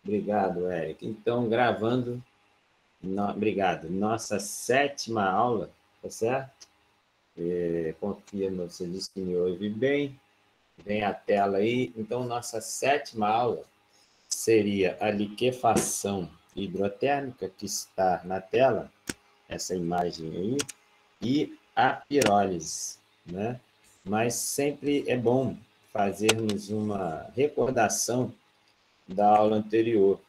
Obrigado, Eric. Então, gravando, obrigado. Nossa 7ª aula, tá certo? Confirma, você disse que me ouve bem. Vem a tela aí. Então, nossa 7ª aula seria a liquefação hidrotérmica, que está na tela, essa imagem aí, e a pirólise, né? Mas sempre é bom fazermos uma recordação da aula anterior,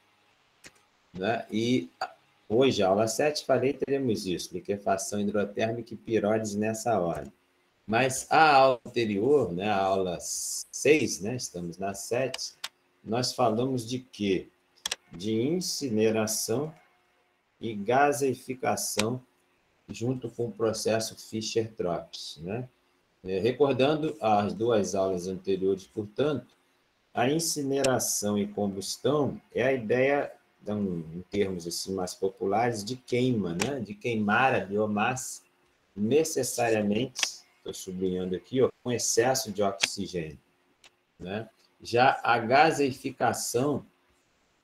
né? E hoje, a aula 7, falei, teremos isso, liquefação hidrotérmica e pirólise nessa hora. Mas a aula anterior, né, a aula 6, né, estamos na 7, nós falamos de quê? De incineração e gaseificação junto com o processo Fischer-Tropsch, né? Recordando as duas aulas anteriores, portanto, a incineração e combustão é a ideia, em termos assim, mais populares, de queima, né? De queimar a biomassa necessariamente, estou sublinhando aqui, ó, com excesso de oxigênio, né? Já a gaseificação,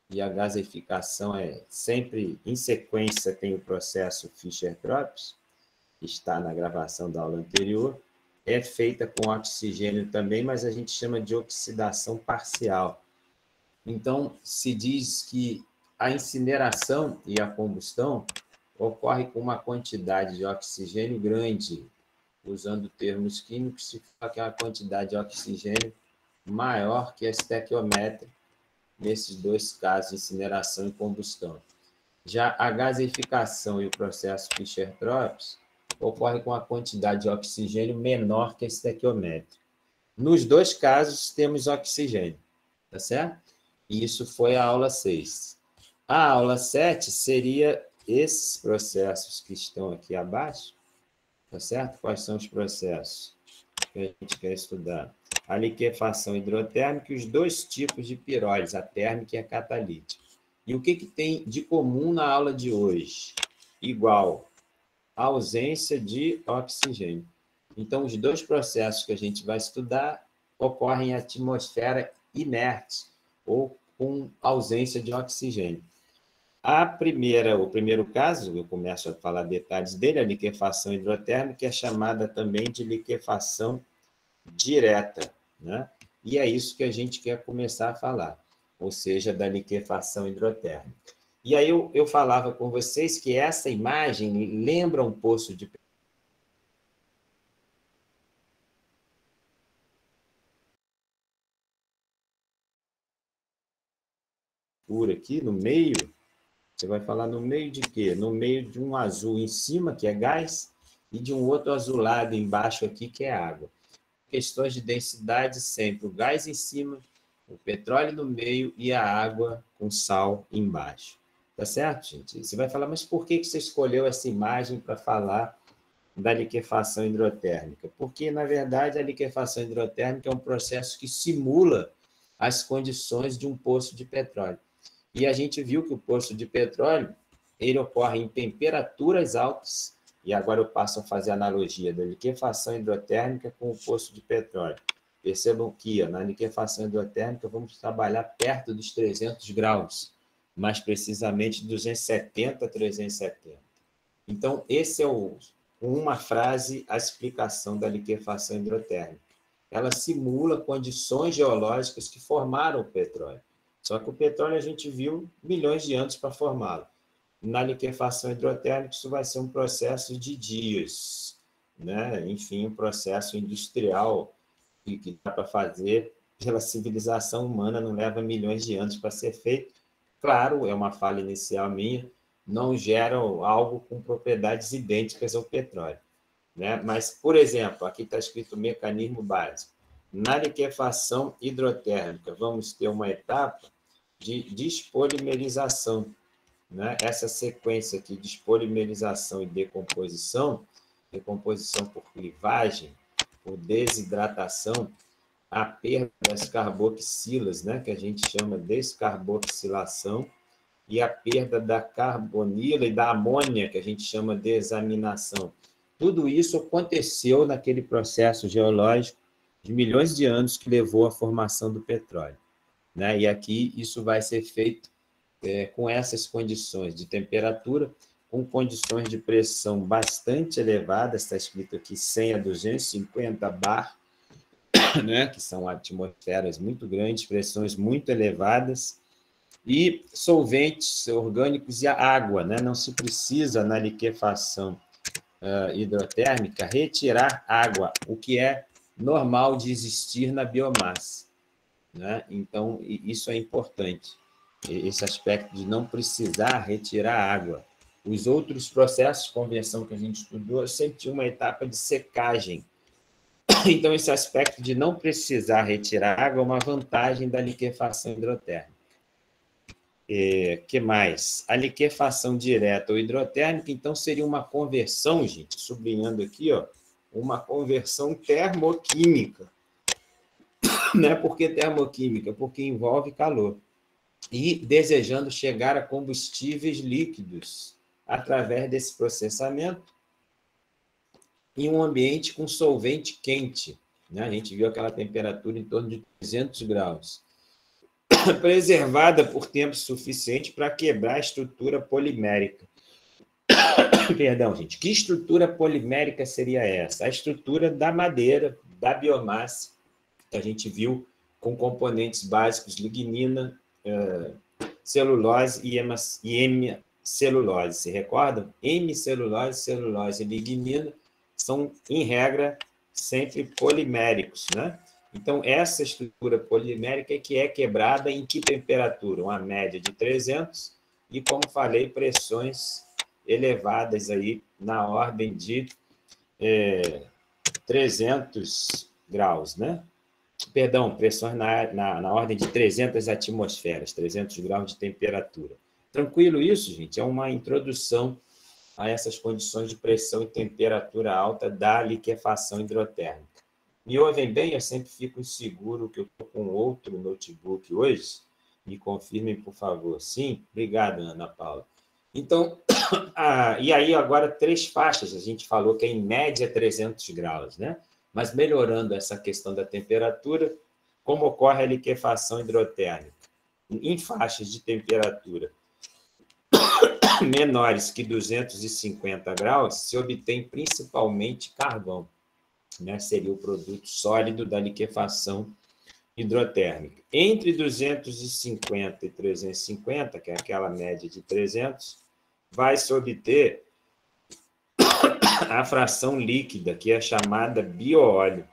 e a gaseificação é sempre em sequência, tem o processo Fischer-Tropsch, que está na gravação da aula anterior, é feita com oxigênio também, mas a gente chama de oxidação parcial. Então, se diz que a incineração e a combustão ocorre com uma quantidade de oxigênio grande. Usando termos químicos, se fala que é uma quantidade de oxigênio maior que a estequiométrica, nesses dois casos, incineração e combustão. Já a gaseificação e o processo Fischer-Tropsch ocorre com a quantidade de oxigênio menor que a estequiométrica. Nos dois casos, temos oxigênio, tá certo? E isso foi a aula 6. A aula 7 seria esses processos que estão aqui abaixo, tá certo? Quais são os processos que a gente quer estudar? A liquefação hidrotérmica e os dois tipos de pirólise, a térmica e a catalítica. E o que tem de comum na aula de hoje? Igual a ausência de oxigênio. Então, os dois processos que a gente vai estudar ocorrem em atmosfera inerte ou com ausência de oxigênio. O primeiro caso, eu começo a falar detalhes dele, a liquefação hidrotérmica é chamada também de liquefação direta, né? E é isso que a gente quer começar a falar, ou seja, da liquefação hidrotérmica. E aí eu falava com vocês que essa imagem lembra um poço de aqui no meio. Você vai falar no meio de quê? No meio de um azul em cima, que é gás, e de um outro azulado embaixo aqui, que é água. Questões de densidade sempre, o gás em cima, o petróleo no meio e a água com sal embaixo. Tá certo, gente? Você vai falar, mas por que você escolheu essa imagem para falar da liquefação hidrotérmica? Porque, na verdade, a liquefação hidrotérmica é um processo que simula as condições de um poço de petróleo. E a gente viu que o poço de petróleo ele ocorre em temperaturas altas, e agora eu passo a fazer a analogia da liquefação hidrotérmica com o poço de petróleo. Percebam que na liquefação hidrotérmica vamos trabalhar perto dos 300 graus, mais precisamente 270 a 370. Então, esse é uma frase, a explicação da liquefação hidrotérmica. Ela simula condições geológicas que formaram o petróleo. Só que o petróleo a gente viu milhões de anos para formá-lo. Na liquefação hidrotérmica, isso vai ser um processo de dias, né? Enfim, um processo industrial que dá para fazer pela civilização humana, não leva milhões de anos para ser feito. Claro, é uma falha inicial minha, não geram algo com propriedades idênticas ao petróleo, né? Mas, por exemplo, aqui está escrito mecanismo básico. Na liquefação hidrotérmica, vamos ter uma etapa de despolimerização, né? Essa sequência aqui, despolimerização e decomposição por clivagem, por desidratação, a perda das carboxilas, né? Que a gente chama de descarboxilação, e a perda da carbonila e da amônia, que a gente chama de examinação. Tudo isso aconteceu naquele processo geológico de milhões de anos que levou à formação do petróleo, né? E aqui isso vai ser feito com essas condições de temperatura, com condições de pressão bastante elevadas, está escrito aqui 100 a 250 bar, né, que são atmosferas muito grandes, pressões muito elevadas, e solventes orgânicos e a água, né? Não se precisa, na liquefação hidrotérmica, retirar água, o que é normal de existir na biomassa, né? Então, isso é importante, esse aspecto de não precisar retirar água. Os outros processos de conversão que a gente estudou sempre tinha uma etapa de secagem. Então, esse aspecto de não precisar retirar água é uma vantagem da liquefação hidrotérmica. Que mais? A liquefação direta ou hidrotérmica, então, seria uma conversão, gente, sublinhando aqui, ó, uma conversão termoquímica. Né? Por que termoquímica? Porque envolve calor. E desejando chegar a combustíveis líquidos através desse processamento em um ambiente com solvente quente, né? A gente viu aquela temperatura em torno de 300 graus. Preservada por tempo suficiente para quebrar a estrutura polimérica. Perdão, gente. Que estrutura polimérica seria essa? A estrutura da madeira, da biomassa, que a gente viu com componentes básicos lignina, celulose e hemicelulose. Se recordam? Hemicelulose, celulose e lignina são, em regra, sempre poliméricos, né? Então, essa estrutura polimérica que é quebrada em que temperatura? Uma média de 300 e, como falei, pressões elevadas aí na ordem de 300 graus, né? Perdão, pressões na ordem de 300 atmosferas, 300 graus de temperatura. Tranquilo isso, gente? É uma introdução a essas condições de pressão e temperatura alta da liquefação hidrotérmica. Me ouvem bem? Eu sempre fico inseguro que eu estou com outro notebook hoje. Me confirmem, por favor. Sim? Obrigado, Ana Paula. Então, e aí agora 3 faixas. A gente falou que é em média 300 graus, né? Mas melhorando essa questão da temperatura, como ocorre a liquefação hidrotérmica? Em faixas de temperatura menores que 250 graus, se obtém principalmente carvão, né? Seria o produto sólido da liquefação hidrotérmica. Entre 250 e 350, que é aquela média de 300, vai se obter a fração líquida, que é chamada bioóleo.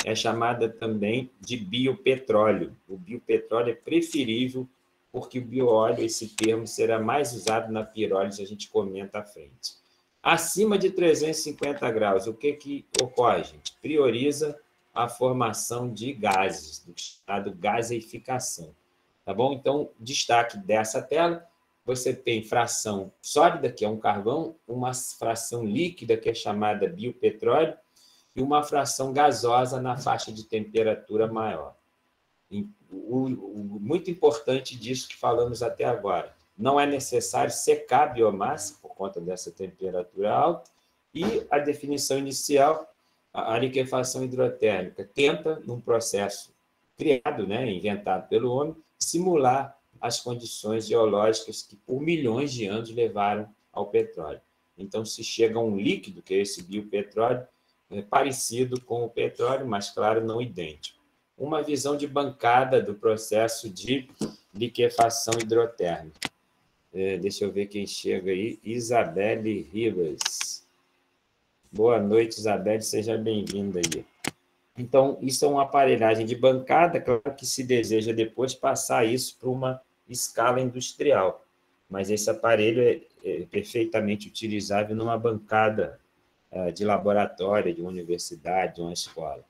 É chamada também de biopetróleo. O biopetróleo é preferível porque o bioóleo, esse termo, será mais usado na pirólise, a gente comenta à frente. Acima de 350 graus, o que ocorre, gente? Prioriza a formação de gases, do chamado gaseificação. Tá bom? Então, destaque dessa tela, você tem fração sólida, que é um carvão, uma fração líquida, que é chamada biopetróleo, e uma fração gasosa na faixa de temperatura maior. Muito importante disso que falamos até agora. Não é necessário secar a biomassa por conta dessa temperatura alta, e a definição inicial, a liquefação hidrotérmica tenta, num processo criado, né, inventado pelo homem, simular as condições geológicas que por milhões de anos levaram ao petróleo. Então, se chega a um líquido, que é esse biopetróleo, parecido com o petróleo, mas, claro, não idêntico. Uma visão de bancada do processo de liquefação hidrotérmica. Deixa eu ver quem chega aí. Isabelle Rivas. Boa noite, Isabelle, seja bem-vinda aí. Então, isso é uma aparelhagem de bancada, claro que se deseja depois passar isso para uma escala industrial, mas esse aparelho é perfeitamente utilizável numa bancada de laboratório, de uma universidade, de uma escola.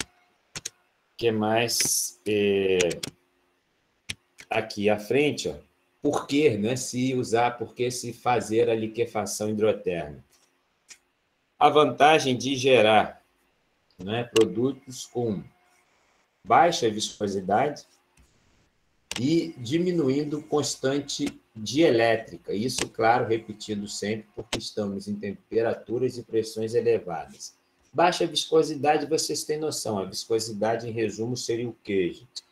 O que mais? Aqui à frente, ó, por que, né, se usar, por que se fazer a liquefação hidrotérmica? A vantagem de gerar, né, produtos com baixa viscosidade e diminuindo constante dielétrica. Isso, claro, repetido sempre, porque estamos em temperaturas e pressões elevadas. Baixa viscosidade, vocês têm noção. A viscosidade, em resumo, seria o quê, gente?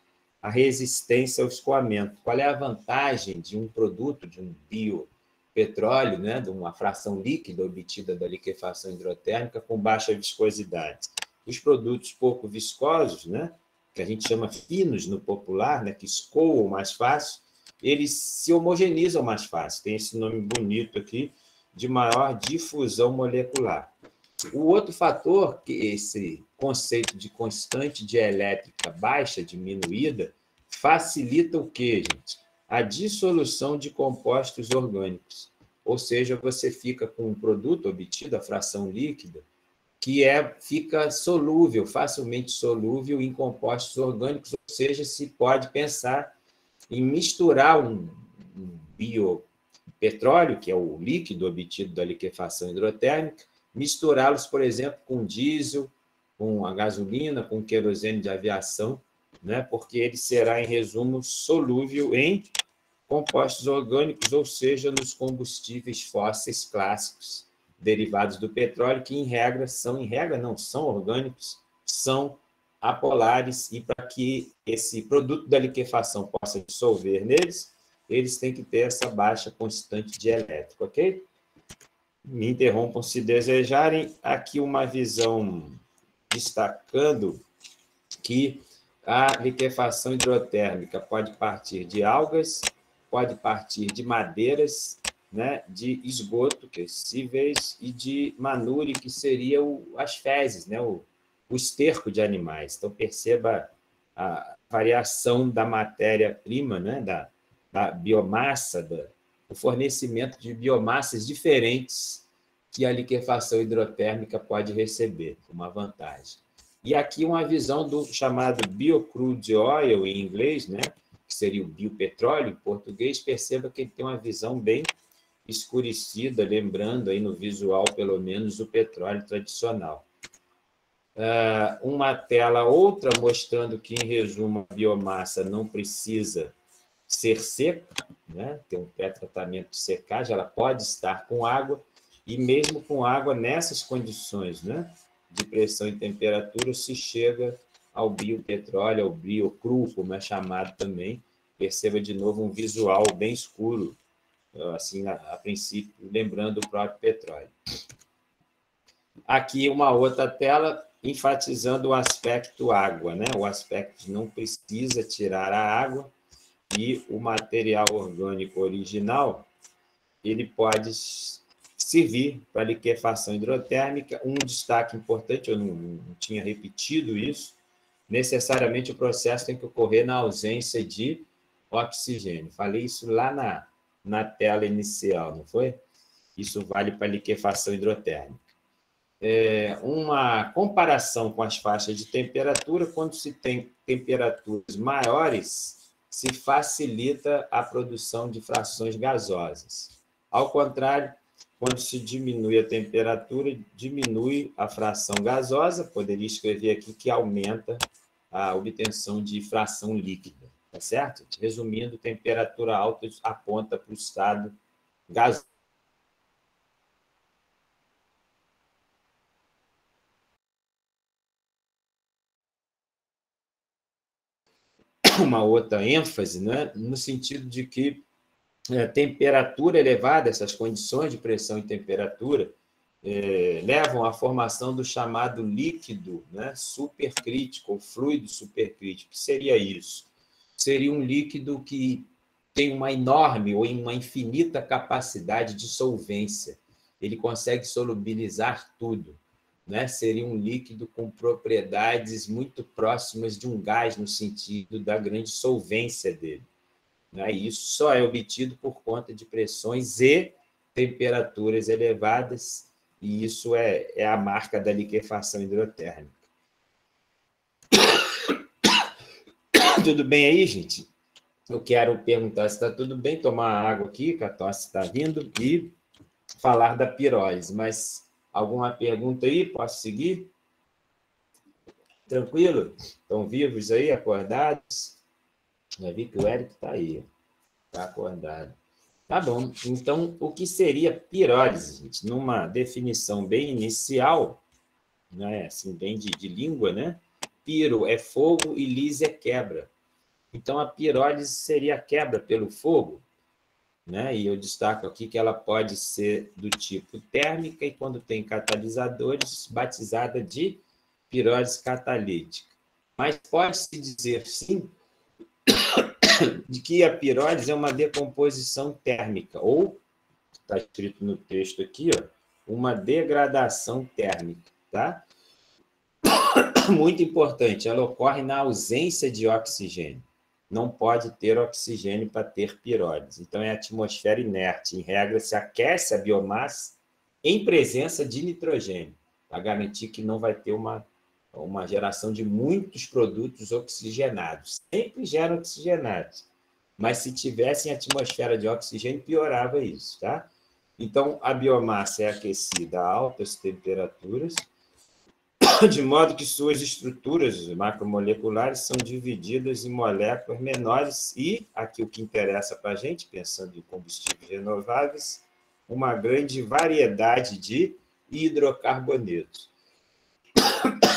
a resistência ao escoamento. Qual é a vantagem de um produto, de um biopetróleo, né, de uma fração líquida obtida da liquefação hidrotérmica com baixa viscosidade? Os produtos pouco viscosos, né, que a gente chama finos no popular, né, que escoam mais fácil, eles se homogeneizam mais fácil. Tem esse nome bonito aqui, de maior difusão molecular. O outro fator, que esse conceito de constante dielétrica baixa, diminuída, facilita o quê, gente? A dissolução de compostos orgânicos. Ou seja, você fica com um produto obtido, a fração líquida, que fica solúvel, facilmente solúvel em compostos orgânicos, ou seja, se pode pensar em misturar um biopetróleo, que é o líquido obtido da liquefação hidrotérmica, misturá-los, por exemplo, com diesel, com a gasolina, com querosene de aviação, né? Porque ele será, em resumo, solúvel em compostos orgânicos, ou seja, nos combustíveis fósseis clássicos, derivados do petróleo, que, são orgânicos, são apolares, e para que esse produto da liquefação possa dissolver neles, eles têm que ter essa baixa constante dielétrica, ok? Me interrompam se desejarem. Aqui uma visão destacando que a liquefação hidrotérmica pode partir de algas, pode partir de madeiras, né, de esgoto, que é cíveis, e de manure, que seria as fezes, né, o esterco de animais. Então, perceba a variação da matéria-prima, né, da biomassa, o fornecimento de biomassas diferentes que a liquefação hidrotérmica pode receber, uma vantagem. E aqui uma visão do chamado biocrude oil, em inglês, né, que seria o biopetróleo em português. Perceba que ele tem uma visão bem escurecida, lembrando aí no visual, pelo menos, o petróleo tradicional. Uma tela outra mostrando que, em resumo, a biomassa não precisa ser seca, né? Tem um pré-tratamento de secagem, ela pode estar com água, e mesmo com água, nessas condições, né, de pressão e temperatura, se chega ao biopetróleo, ao biocru, como é chamado também. Perceba de novo um visual bem escuro, assim, a princípio, lembrando o próprio petróleo. Aqui uma outra tela enfatizando o aspecto água, né? O aspecto de não precisa tirar a água, e o material orgânico original ele pode servir para liquefação hidrotérmica. Um destaque importante, eu não tinha repetido isso, necessariamente o processo tem que ocorrer na ausência de oxigênio. Falei isso lá na tela inicial, não foi? Isso vale para liquefação hidrotérmica. Uma comparação com as faixas de temperatura: quando se tem temperaturas maiores, se facilita a produção de frações gasosas. Ao contrário, quando se diminui a temperatura, diminui a fração gasosa. Poderia escrever aqui que aumenta a obtenção de fração líquida, tá certo? Resumindo, temperatura alta aponta para o estado gasoso. Uma outra ênfase, né, no sentido de que temperatura elevada, essas condições de pressão e temperatura, levam à formação do chamado líquido, né, supercrítico, ou fluido supercrítico. O que seria isso? Seria um líquido que tem uma enorme ou uma infinita capacidade de solvência. Ele consegue solubilizar tudo, né? Seria um líquido com propriedades muito próximas de um gás, no sentido da grande solvência dele, né? E isso só é obtido por conta de pressões e temperaturas elevadas, e isso é a marca da liquefação hidrotérmica. Tudo bem aí, gente? Eu quero perguntar se está tudo bem, tomar água aqui, que a tosse está vindo, e falar da pirólise. Mas alguma pergunta aí? Posso seguir? Tranquilo? Estão vivos aí, acordados? Já vi que o Érico está aí, está acordado. Tá bom. Então, o que seria pirólise, gente? Numa definição bem inicial, né? Assim, bem de língua, né? Piro é fogo e lise é quebra. Então, a pirólise seria a quebra pelo fogo, né? E eu destaco aqui que ela pode ser do tipo térmica e, quando tem catalisadores, batizada de pirólise catalítica. Mas pode-se dizer, sim, de que a pirólise é uma decomposição térmica, ou, está escrito no texto aqui, ó, uma degradação térmica, tá? Muito importante, ela ocorre na ausência de oxigênio. Não pode ter oxigênio para ter pirólise. Então, é atmosfera inerte. Em regra, se aquece a biomassa em presença de nitrogênio, para garantir que não vai ter uma geração de muitos produtos oxigenados. Sempre gera oxigenados, mas se tivesse em atmosfera de oxigênio, piorava isso, tá? Então, a biomassa é aquecida a altas temperaturas, de modo que suas estruturas macromoleculares são divididas em moléculas menores e, aqui o que interessa para a gente, pensando em combustíveis renováveis, uma grande variedade de hidrocarbonetos.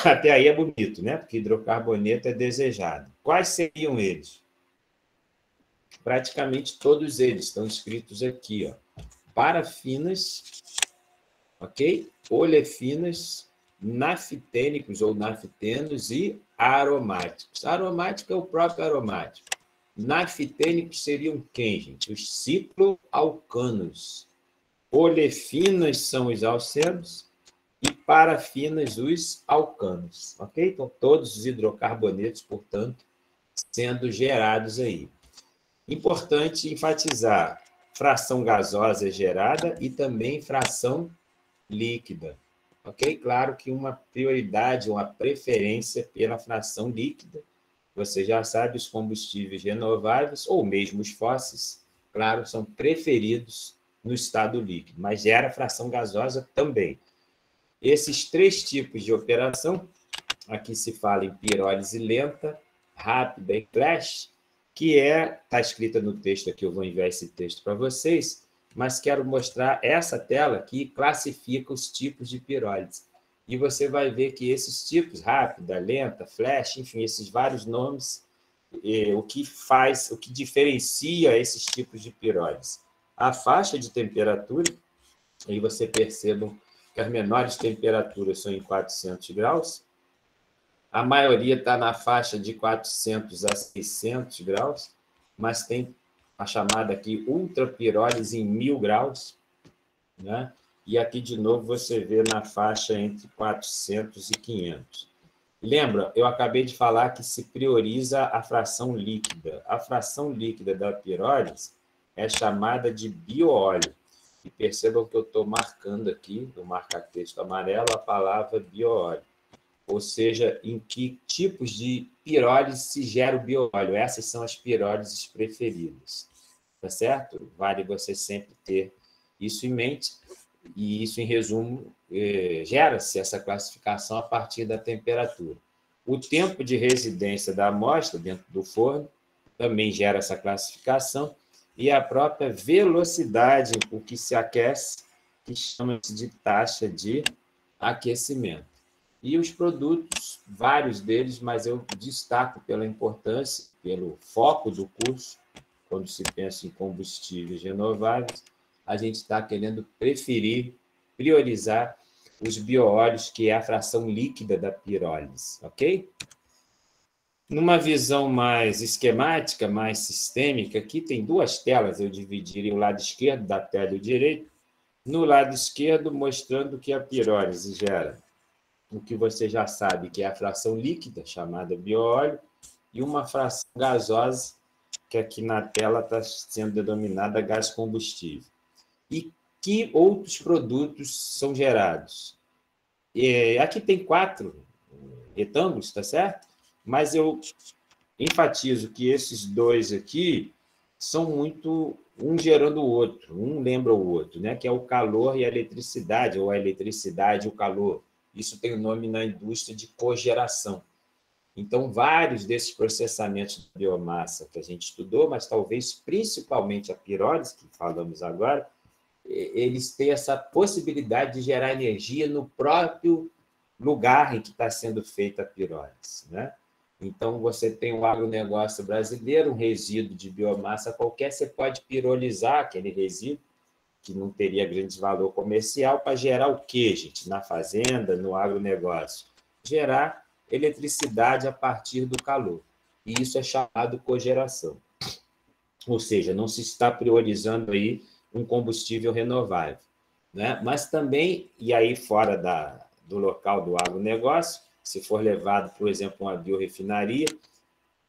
Até aí é bonito, né? Porque hidrocarboneto é desejado. Quais seriam eles? Praticamente todos eles estão escritos aqui, ó. Parafinas, ok? Olefinas, naftênicos ou naftenos e aromáticos. Aromático é o próprio aromático. Naftênicos seriam quem, gente? Os cicloalcanos. Olefinas são os alcenos e parafinas os alcanos, ok? Então, todos os hidrocarbonetos, portanto, sendo gerados aí. Importante enfatizar, fração gasosa é gerada e também fração líquida, ok? Claro que uma prioridade, uma preferência pela fração líquida. Você já sabe, os combustíveis renováveis, ou mesmo os fósseis, claro, são preferidos no estado líquido, mas gera fração gasosa também. Esses três tipos de operação, aqui se fala em pirólise lenta, rápida e flash, que está escrita no texto aqui, eu vou enviar esse texto para vocês, mas quero mostrar essa tela que classifica os tipos de pirólise. E você vai ver que esses tipos, rápida, lenta, flash, enfim, esses vários nomes, o que diferencia esses tipos de pirólise? A faixa de temperatura, aí você perceba que as menores temperaturas são em 400 graus, a maioria está na faixa de 400 a 600 graus, mas tem a chamada aqui ultrapirólise em 1000 graus, né? E aqui, de novo, você vê na faixa entre 400 e 500. Lembra, eu acabei de falar que se prioriza a fração líquida. A fração líquida da pirólise é chamada de bioóleo. E percebam que eu estou marcando aqui, no marca-texto amarelo, a palavra bioóleo. Ou seja, em que tipos de pirólise se gera o bioóleo. Essas são as pirólises preferidas. Tá certo? Vale você sempre ter isso em mente. E isso, em resumo, gera-se essa classificação a partir da temperatura. O tempo de residência da amostra dentro do forno também gera essa classificação, e a própria velocidade com que se aquece, que chama-se de taxa de aquecimento. E os produtos, vários deles, mas eu destaco pela importância, pelo foco do curso, quando se pensa em combustíveis renováveis, a gente está querendo priorizar os bioóleos, que é a fração líquida da pirólise, ok? Numa visão mais esquemática, mais sistêmica, aqui tem duas telas, eu dividiria o lado esquerdo da tela e o direito. No lado esquerdo, mostrando que a pirólise gera o que você já sabe, que é a fração líquida, chamada bioóleo, e uma fração gasosa, que aqui na tela está sendo denominada gás combustível. E que outros produtos são gerados? Aqui tem 4 retângulos, tá certo? Mas eu enfatizo que esses dois aqui são muito um gerando o outro, um lembra o outro, né? Que é o calor e a eletricidade, ou a eletricidade e o calor. Isso tem o nome na indústria de cogeração. Então, vários desses processamentos de biomassa que a gente estudou, mas talvez principalmente a pirólise, que falamos agora, eles têm essa possibilidade de gerar energia no próprio lugar em que está sendo feita a pirólise, né? Então, você tem um agronegócio brasileiro, um resíduo de biomassa qualquer, você pode pirolizar aquele resíduo, que não teria grande valor comercial, para gerar o quê, gente? Na fazenda, no agronegócio? Gerar eletricidade a partir do calor. E isso é chamado cogeração. Ou seja, não se está priorizando aí um combustível renovável, né? Mas também, e aí fora do local do agronegócio, se for levado, por exemplo, a uma biorefinaria,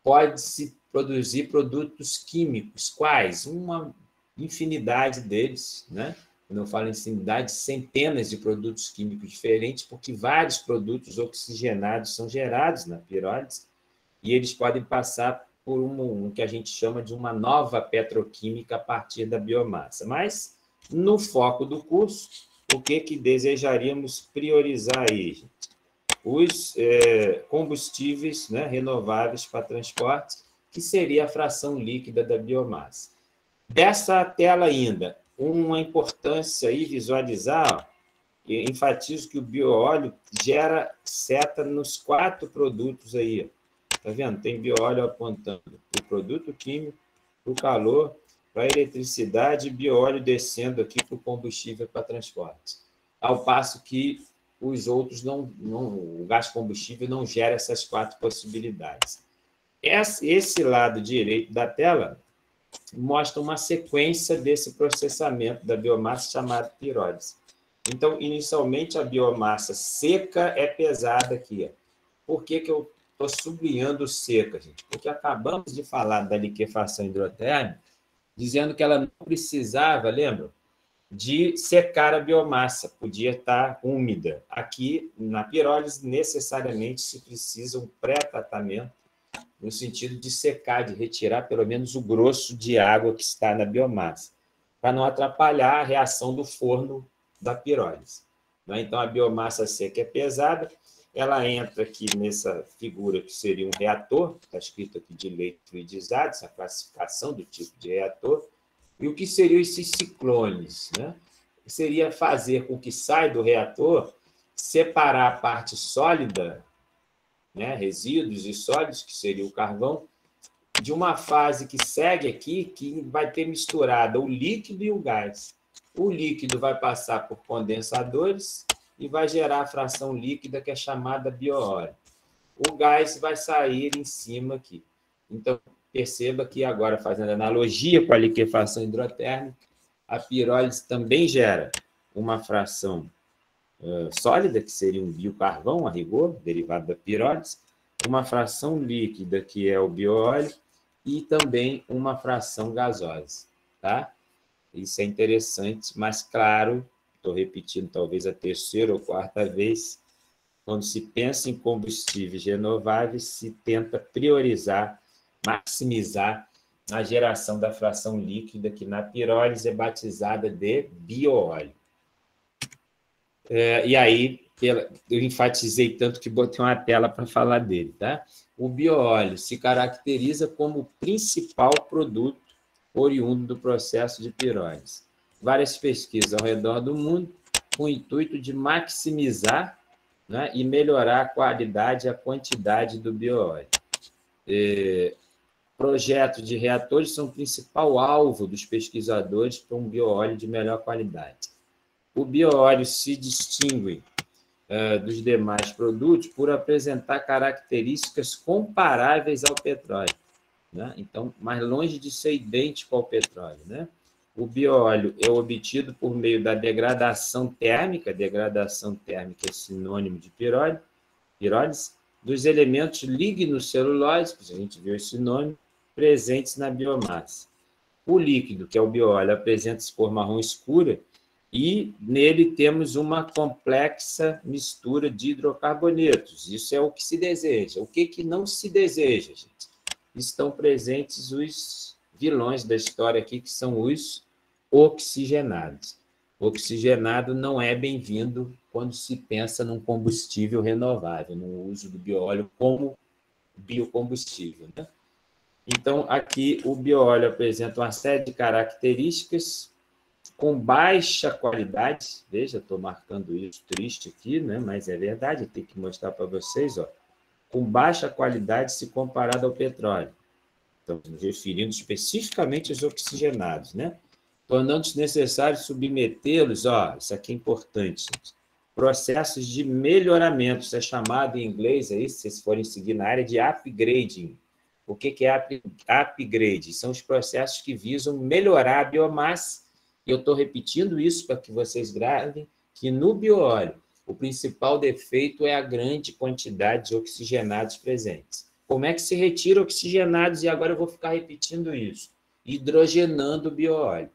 pode-se produzir produtos químicos. Quais? Uma infinidade deles, né? Quando eu falo em infinidade, centenas de produtos químicos diferentes, porque vários produtos oxigenados são gerados na pirólise e eles podem passar por um que a gente chama de uma nova petroquímica a partir da biomassa. Mas, no foco do curso, o que desejaríamos priorizar aí, gente? Os combustíveis, né, renováveis para transporte, que seria a fração líquida da biomassa. Dessa tela ainda, uma importância aí visualizar, ó, enfatizo que o bioóleo gera seta nos 4 produtos aí. Está vendo? Tem bioóleo apontando para o produto químico, para o calor, para a eletricidade, e bioóleo descendo aqui para o combustível para transporte. Ao passo que os outros o gás combustível não gera essas 4 possibilidades. Esse lado direito da tela mostra uma sequência desse processamento da biomassa chamada pirólise. Então, inicialmente, a biomassa seca é pesada aqui. Ó. Por que eu estou sublinhando seca, gente? Porque acabamos de falar da liquefação hidrotérmica, dizendo que ela não precisava, lembra? De secar a biomassa, podia estar úmida. Aqui, na pirólise, necessariamente se precisa um pré-tratamento, no sentido de secar, de retirar pelo menos o grosso de água que está na biomassa, para não atrapalhar a reação do forno da pirólise. Então, a biomassa seca é pesada, ela entra aqui nessa figura que seria um reator, está escrito aqui de leite fluidizado, essa classificação do tipo de reator, e o que seriam esses ciclones? Né? Seria fazer com que saia do reator, separar a parte sólida, né, resíduos e sólidos, que seria o carvão, de uma fase que segue aqui, que vai ter misturado o líquido e o gás. O líquido vai passar por condensadores e vai gerar a fração líquida, que é chamada bioóleo. O gás vai sair em cima aqui. Então, perceba que agora, fazendo analogia com a liquefação hidrotérmica, a pirólise também gera uma fração sólida, que seria um biocarvão, a rigor, derivado da pirólise, uma fração líquida, que é o bioóleo, e também uma fração gasosa. Tá? Isso é interessante, mas, claro, estou repetindo talvez a terceira ou quarta vez, quando se pensa em combustíveis renováveis, se tenta priorizar, maximizar a geração da fração líquida, que na pirólise é batizada de bioóleo. E aí, eu enfatizei tanto que botei uma tela para falar dele. Tá? O bioóleo se caracteriza como o principal produto oriundo do processo de pirólise. Várias pesquisas ao redor do mundo com o intuito de maximizar, né, e melhorar a qualidade e a quantidade do bioóleo. Projetos de reatores são o principal alvo dos pesquisadores para um bioóleo de melhor qualidade. O bioóleo se distingue dos demais produtos por apresentar características comparáveis ao petróleo. Né? Então, mais longe de ser idêntico ao petróleo. Né? O bioóleo é obtido por meio da degradação térmica é sinônimo de pirólise, dos elementos lignocelulósicos, a gente viu esse nome, presentes na biomassa. O líquido, que é o bioóleo, apresenta-se cor marrom escura, e nele temos uma complexa mistura de hidrocarbonetos. Isso é o que se deseja. O que não se deseja, gente? Estão presentes os vilões da história aqui, que são os oxigenados. O oxigenado não é bem-vindo quando se pensa num combustível renovável, no uso do bioóleo como biocombustível. Né? Então, aqui o bioóleo apresenta uma série de características com baixa qualidade. Veja, estou marcando isso triste aqui, né? Mas é verdade, eu tenho que mostrar para vocês. Ó. com baixa qualidade se comparado ao petróleo. Estamos nos referindo especificamente aos oxigenados, né? Tornando-se necessário submetê-los, isso aqui é importante, gente, processos de melhoramento, isso é chamado em inglês, aí, se vocês forem seguir na área de upgrading. O que é upgrade? São os processos que visam melhorar a biomassa, e eu estou repetindo isso para que vocês gravem, que no bioóleo, o principal defeito é a grande quantidade de oxigenados presentes. Como é que se retira oxigenados? E agora eu vou ficar repetindo isso. Hidrogenando o bioóleo.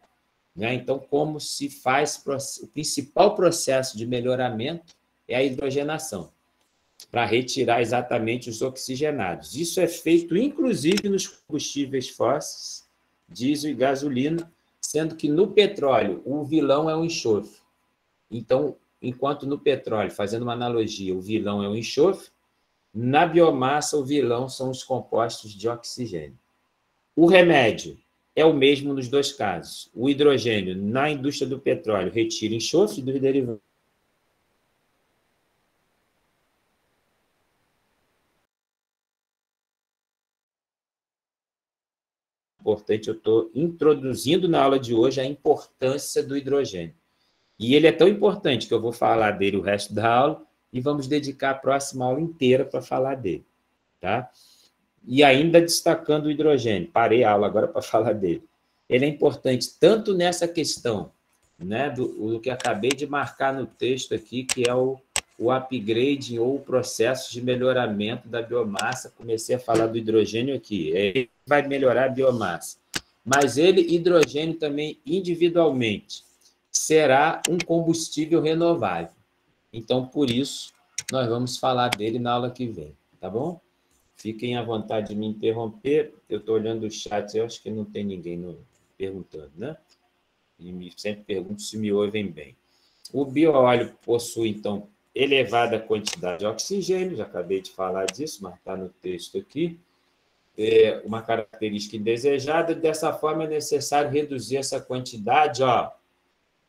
Né? Então, como se faz o principal processo de melhoramento é a hidrogenação, para retirar exatamente os oxigenados. Isso é feito, inclusive, nos combustíveis fósseis, diesel e gasolina, sendo que no petróleo o vilão é o enxofre. Então, enquanto no petróleo, fazendo uma analogia, o vilão é o enxofre, na biomassa o vilão são os compostos de oxigênio. O remédio é o mesmo nos dois casos. O hidrogênio, na indústria do petróleo, retira enxofre dos derivados. Importante, eu estou introduzindo na aula de hoje a importância do hidrogênio. E ele é tão importante que eu vou falar dele o resto da aula e vamos dedicar a próxima aula inteira para falar dele. Tá? E ainda destacando o hidrogênio, parei a aula agora para falar dele. Ele é importante tanto nessa questão, né, do que acabei de marcar no texto aqui, que é o upgrade ou o processo de melhoramento da biomassa. Comecei a falar do hidrogênio aqui. Ele vai melhorar a biomassa. Mas ele, hidrogênio também, individualmente, será um combustível renovável. Então, por isso, nós vamos falar dele na aula que vem, tá bom? Fiquem à vontade de me interromper. Eu estou olhando o chat, eu acho que não tem ninguém perguntando, né? E sempre pergunto se me ouvem bem. O bioóleo possui, então, elevada quantidade de oxigênio, já acabei de falar disso, mas está no texto aqui. É uma característica indesejada, dessa forma é necessário reduzir essa quantidade,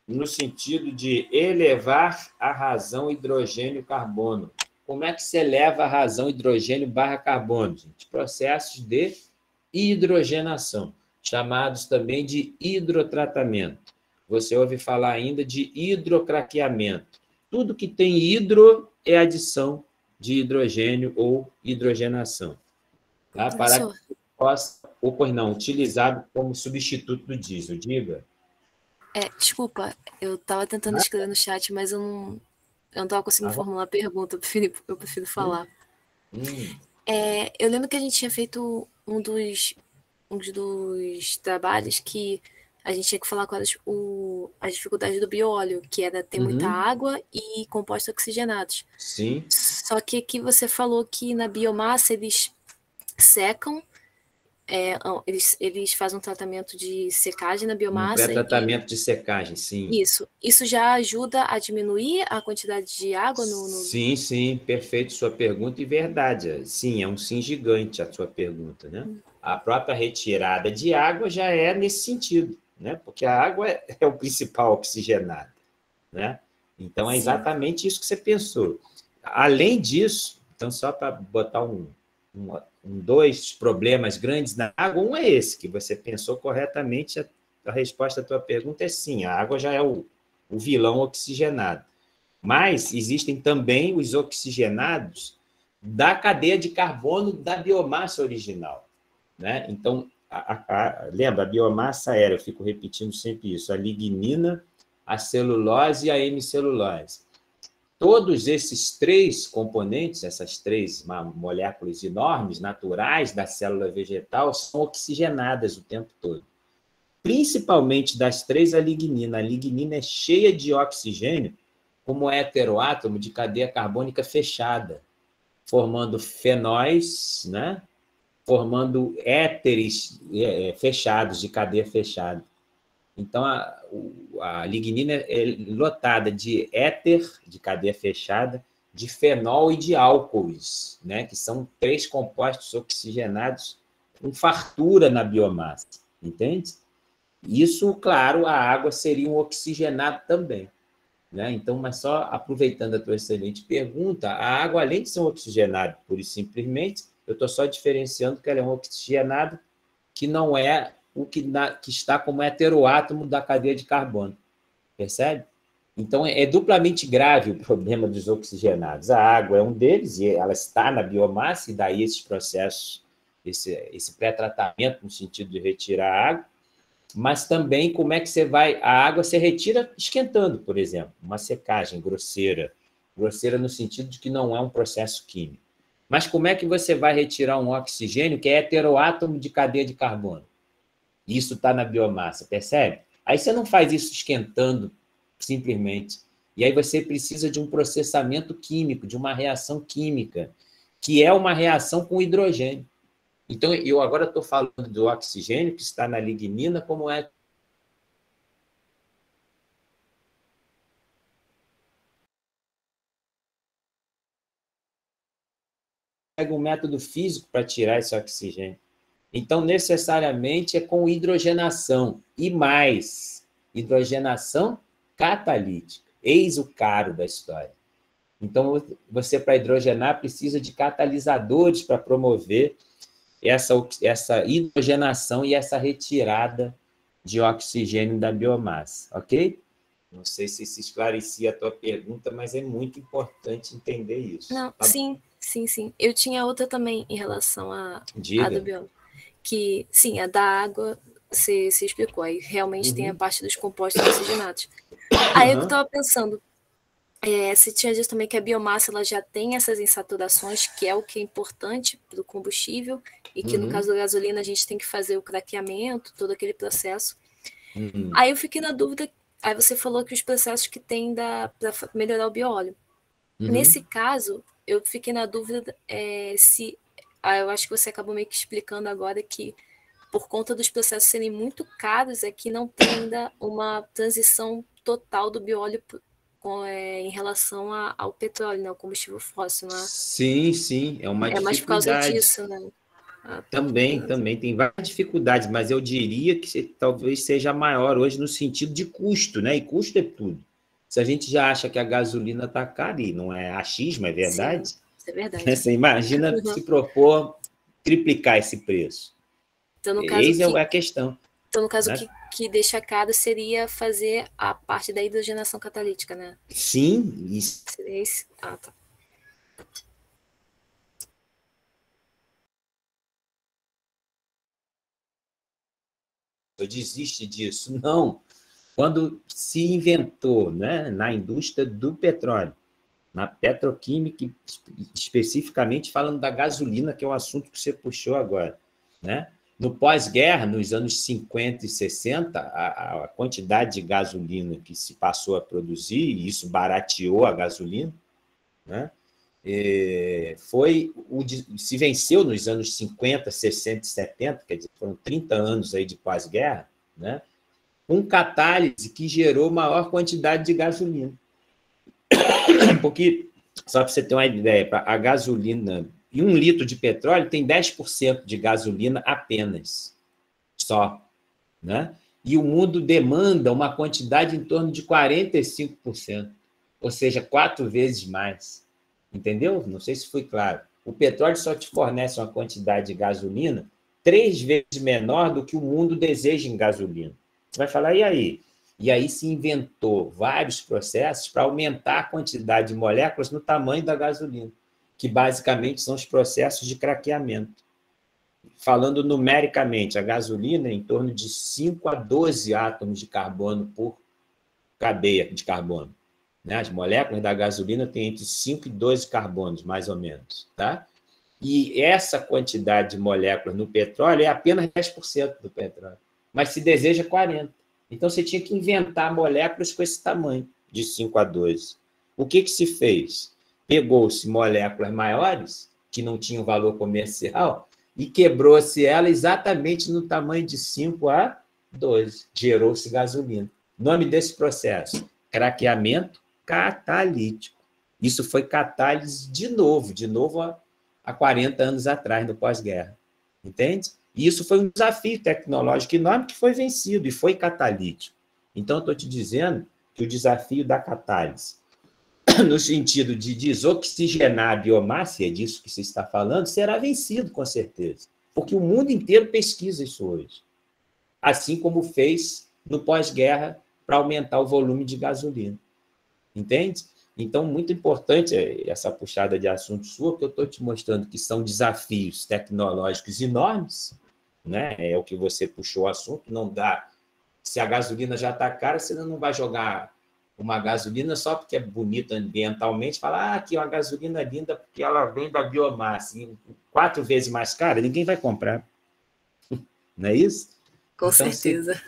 no sentido de elevar a razão hidrogênio-carbono. Como é que se eleva a razão hidrogênio/carbono, gente? Processos de hidrogenação, chamados também de hidrotratamento. Você ouve falar ainda de hidrocraqueamento. Tudo que tem hidro é adição de hidrogênio ou hidrogenação. Tá? Para que possa, utilizado como substituto do diesel. Diga. Desculpa, eu estava tentando escrever no chat, mas eu não estava conseguindo formular a pergunta, eu prefiro falar. Eu lembro que a gente tinha feito um dos trabalhos que a gente tinha que falar com as dificuldades do bioóleo, que era ter muita água e compostos oxigenados. Sim. Só que aqui você falou que na biomassa eles secam, eles fazem um tratamento de secagem na biomassa. Pré-tratamento de secagem, sim. Isso já ajuda a diminuir a quantidade de água no... Sim, perfeito sua pergunta e verdade. Sim, é um sim gigante a sua pergunta, né? A própria retirada de água já é nesse sentido, né? Porque a água é o principal oxigenado, né? Então, é exatamente isso que você pensou. Além disso, então, só para botar dois problemas grandes na água, um é esse, que você pensou corretamente, a resposta à tua pergunta é sim, a água já é o vilão oxigenado. Mas existem também os oxigenados da cadeia de carbono da biomassa original, né? Então, lembra, a biomassa era, eu fico repetindo sempre isso, a lignina, a celulose e a hemicelulose. Todos esses três componentes, essas três moléculas enormes, naturais da célula vegetal, são oxigenadas o tempo todo. Principalmente das três, a lignina. A lignina é cheia de oxigênio, como heteroátomo de cadeia carbônica fechada, formando fenóis, né? Formando éteres fechados, de cadeia fechada. Então, a lignina é lotada de éter, de cadeia fechada, de fenol e de álcoois, né? Que são três compostos oxigenados com fartura na biomassa, entende? Isso, claro, a água seria um oxigenado também. né? Então, mas só aproveitando a tua excelente pergunta, a água, além de ser um oxigenado, pura e simplesmente, eu estou só diferenciando que ela é um oxigenado que não é o que está como heteroátomo da cadeia de carbono, percebe? Então, é duplamente grave o problema dos oxigenados. A água é um deles, e ela está na biomassa, e daí esses processos, esse pré-tratamento no sentido de retirar a água, mas também como é que você vai... A água se retira esquentando, por exemplo, uma secagem grosseira, grosseira no sentido de que não é um processo químico. Mas como é que você vai retirar um oxigênio que é heteroátomo de cadeia de carbono? Isso está na biomassa, percebe? Aí você não faz isso esquentando simplesmente. E aí você precisa de um processamento químico, de uma reação química, que é uma reação com hidrogênio. Então, eu agora estou falando do oxigênio, que está na lignina, como é um método físico para tirar esse oxigênio. Então, necessariamente, é com hidrogenação. E mais, hidrogenação catalítica. Eis o caro da história. Então, você, para hidrogenar, precisa de catalisadores para promover essa hidrogenação e essa retirada de oxigênio da biomassa, ok? Não sei se esclarecia a tua pergunta, mas é muito importante entender isso. Não, tá? Sim. Eu tinha outra também em relação à do bioma. Que, sim, a da água, você explicou. Aí realmente tem a parte dos compostos oxigenados. Aí eu estava pensando, você tinha dito também que a biomassa ela já tem essas insaturações, que é o que é importante para o combustível, e que no caso da gasolina a gente tem que fazer o craqueamento, todo aquele processo. Aí eu fiquei na dúvida, aí você falou que os processos que tem para melhorar o bióleo. Nesse caso, eu fiquei na dúvida se... eu acho que você acabou meio que explicando agora que por conta dos processos serem muito caros, é que não tem ainda uma transição total do bióleo em relação ao petróleo, né, o combustível fóssil, né? Sim, é uma dificuldade. É mais por causa disso, né? Também tem várias dificuldades, mas eu diria que talvez seja maior hoje no sentido de custo, né? E custo é tudo. Se a gente já acha que a gasolina está cara, e não é achismo, é verdade? Sim, isso é verdade. Você imagina se propor triplicar esse preço. Então, no caso, eis é a questão. Então, no caso, né? que deixa caro seria fazer a parte da hidrogenação catalítica, né? Sim, isso. Seria isso? Ah, tá. Desiste disso. Não. Quando se inventou, né, na indústria do petróleo, na petroquímica, especificamente falando da gasolina, que é o assunto que você puxou agora, né? No pós-guerra, nos anos 50 e 60, a quantidade de gasolina que se passou a produzir, e isso barateou a gasolina, né? Se venceu nos anos 50, 60 e 70, quer dizer, foram 30 anos aí de pós-guerra, né? Com catálise que gerou maior quantidade de gasolina. Porque, só para você ter uma ideia, a gasolina, em 1 litro de petróleo tem 10% de gasolina apenas, só, né? E o mundo demanda uma quantidade em torno de 45%, ou seja, 4 vezes mais. Entendeu? Não sei se foi claro. O petróleo só te fornece uma quantidade de gasolina 3 vezes menor do que o mundo deseja em gasolina. Você vai falar, e aí? E aí se inventou vários processos para aumentar a quantidade de moléculas no tamanho da gasolina, que basicamente são os processos de craqueamento. Falando numericamente, a gasolina é em torno de 5 a 12 átomos de carbono por cadeia de carbono. As moléculas da gasolina têm entre 5 e 12 carbonos, mais ou menos. Tá? E essa quantidade de moléculas no petróleo é apenas 10% do petróleo, mas se deseja 40%. Então, você tinha que inventar moléculas com esse tamanho, de 5 a 12. O que se fez? Pegou-se moléculas maiores, que não tinham valor comercial, e quebrou-se ela exatamente no tamanho de 5 a 12. Gerou-se gasolina. Nome desse processo? Craqueamento catalítico. Isso foi catálise de novo há 40 anos atrás, no pós-guerra. Entende? E isso foi um desafio tecnológico enorme que foi vencido e foi catalítico. Então, estou te dizendo que o desafio da catálise, no sentido de desoxigenar a biomassa, e é disso que você está falando, será vencido, com certeza. Porque o mundo inteiro pesquisa isso hoje. Assim como fez no pós-guerra para aumentar o volume de gasolina. Entende? Então, muito importante essa puxada de assunto sua, porque eu estou te mostrando que são desafios tecnológicos enormes, né? É o que você puxou o assunto, não dá. Se a gasolina já está cara, você não vai jogar uma gasolina só porque é bonita ambientalmente, falar, aqui é uma gasolina linda porque ela vem da biomassa, 4 vezes mais cara, ninguém vai comprar. Não é isso? Com então, certeza.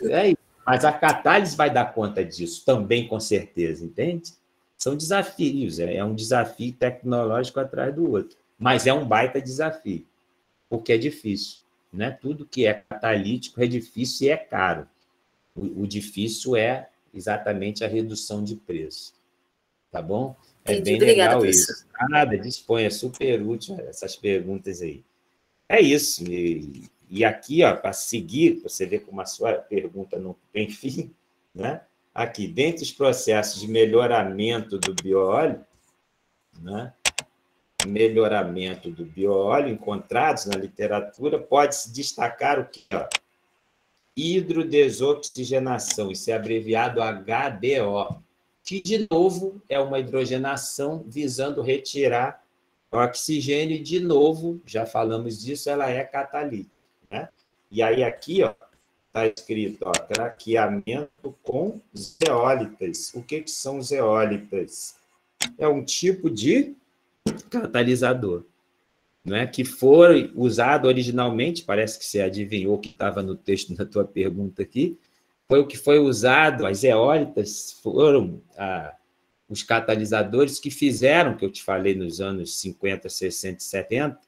Mas a catálise vai dar conta disso também, com certeza, entende? São desafios, é um desafio tecnológico atrás do outro, mas é um baita desafio, porque é difícil, né? Tudo que é catalítico é difícil e é caro. O difícil é exatamente a redução de preço, tá bom? É Entendi. bem Obrigada, legal professor. isso. Nada, disponha, é super útil essas perguntas aí. É isso. E aqui, para seguir, você vê como a sua pergunta não tem fim, né? Aqui, dentre os processos de melhoramento do bioóleo, né? Melhoramento do bioóleo encontrados na literatura, pode-se destacar o que? Hidrodesoxigenação, isso é abreviado HDO, que, de novo, é uma hidrogenação visando retirar o oxigênio, e, de novo, já falamos disso, ela é catalítica, né? E aí, aqui, está escrito, craqueamento com zeólitas. O que são zeólitas? É um tipo de catalisador, né, que foi usado originalmente, parece que você adivinhou que estava no texto da tua pergunta aqui, foi o que foi usado, as eólitas foram os catalisadores que fizeram, que eu te falei nos anos 50, 60 e 70,